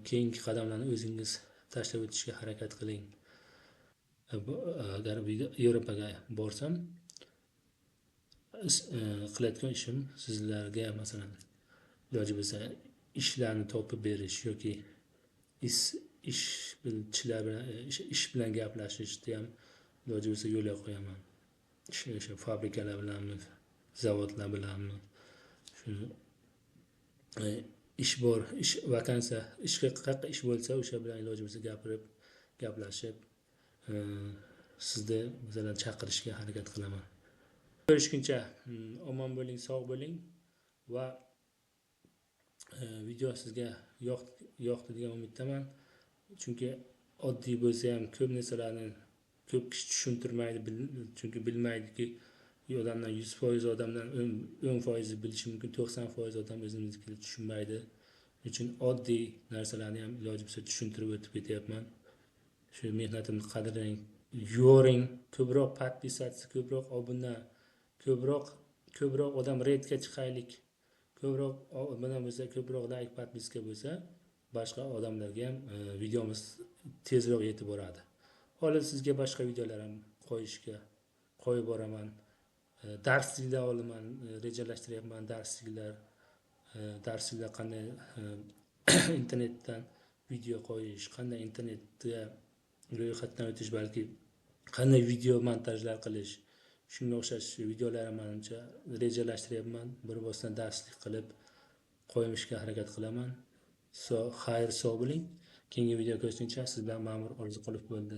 Keyingi qadamlarni o'zingiz tashlab o'tishga harakat qiling. Agar Yevropaga borsam, qilayotgan ishim sizlarga masalan iloji bo'lsa ishlarni topib berish yoki ishchilar bilan ish bilan gaplashishni ham iloji bo'lsa yo'lga qo'yaman. O'sha fabrikalar bilanmi, zavodlar bilanmi, shuni ish bor, ish vakansiya, qayerda ish bo'lsa o'sha bilan iloji bo'lsa gaplashib sizni masalan chaqirishga harakat qilaman. Ko'rishguncha omon bo'ling, sog' bo'ling va video sizga yoqdi degan umiddaman. Chunki oddiy bo'lsa ham ko'p narsalarni ko'p kishi tushuntirmaydi, chunki bilmaydiki, odamdan 100% odamdan 10% bilishi mumkin, 90% odam o'zimiznikini tushunmaydi. Uchun oddiy narsalarni ham iloji bo'lsa tushuntirib o'tib ketyapman. Shu mehnatimni qadrlang, yoring, ko'proq podpisatsiya, ko'proq obuna, ko'proq odam redga chiqaylik. Ko'proq obuna bo'lsa, ko'proq like, podpiska bo'lsa, boshqa odamlarga ham videomiz tezroq yetib boradi. Hozir sizga boshqa videolar ham qo'yib boraman. Darsliklar olaman, rejalashtiryapman. Darsliklar qanday internetdan video qo'yish, qanday internetga ro'yxatdan o'tish, balki qanday video montajlar qilish, shunga o'xshash videolar menimcha rejalashtiryapman. Bir bosdan darslik qilib qo'yishga harakat qilaman. Xayr, sog' bo'ling. Keyingi video ko'rishguncha sizdan Ma'mur Orziqulov bo'ldi.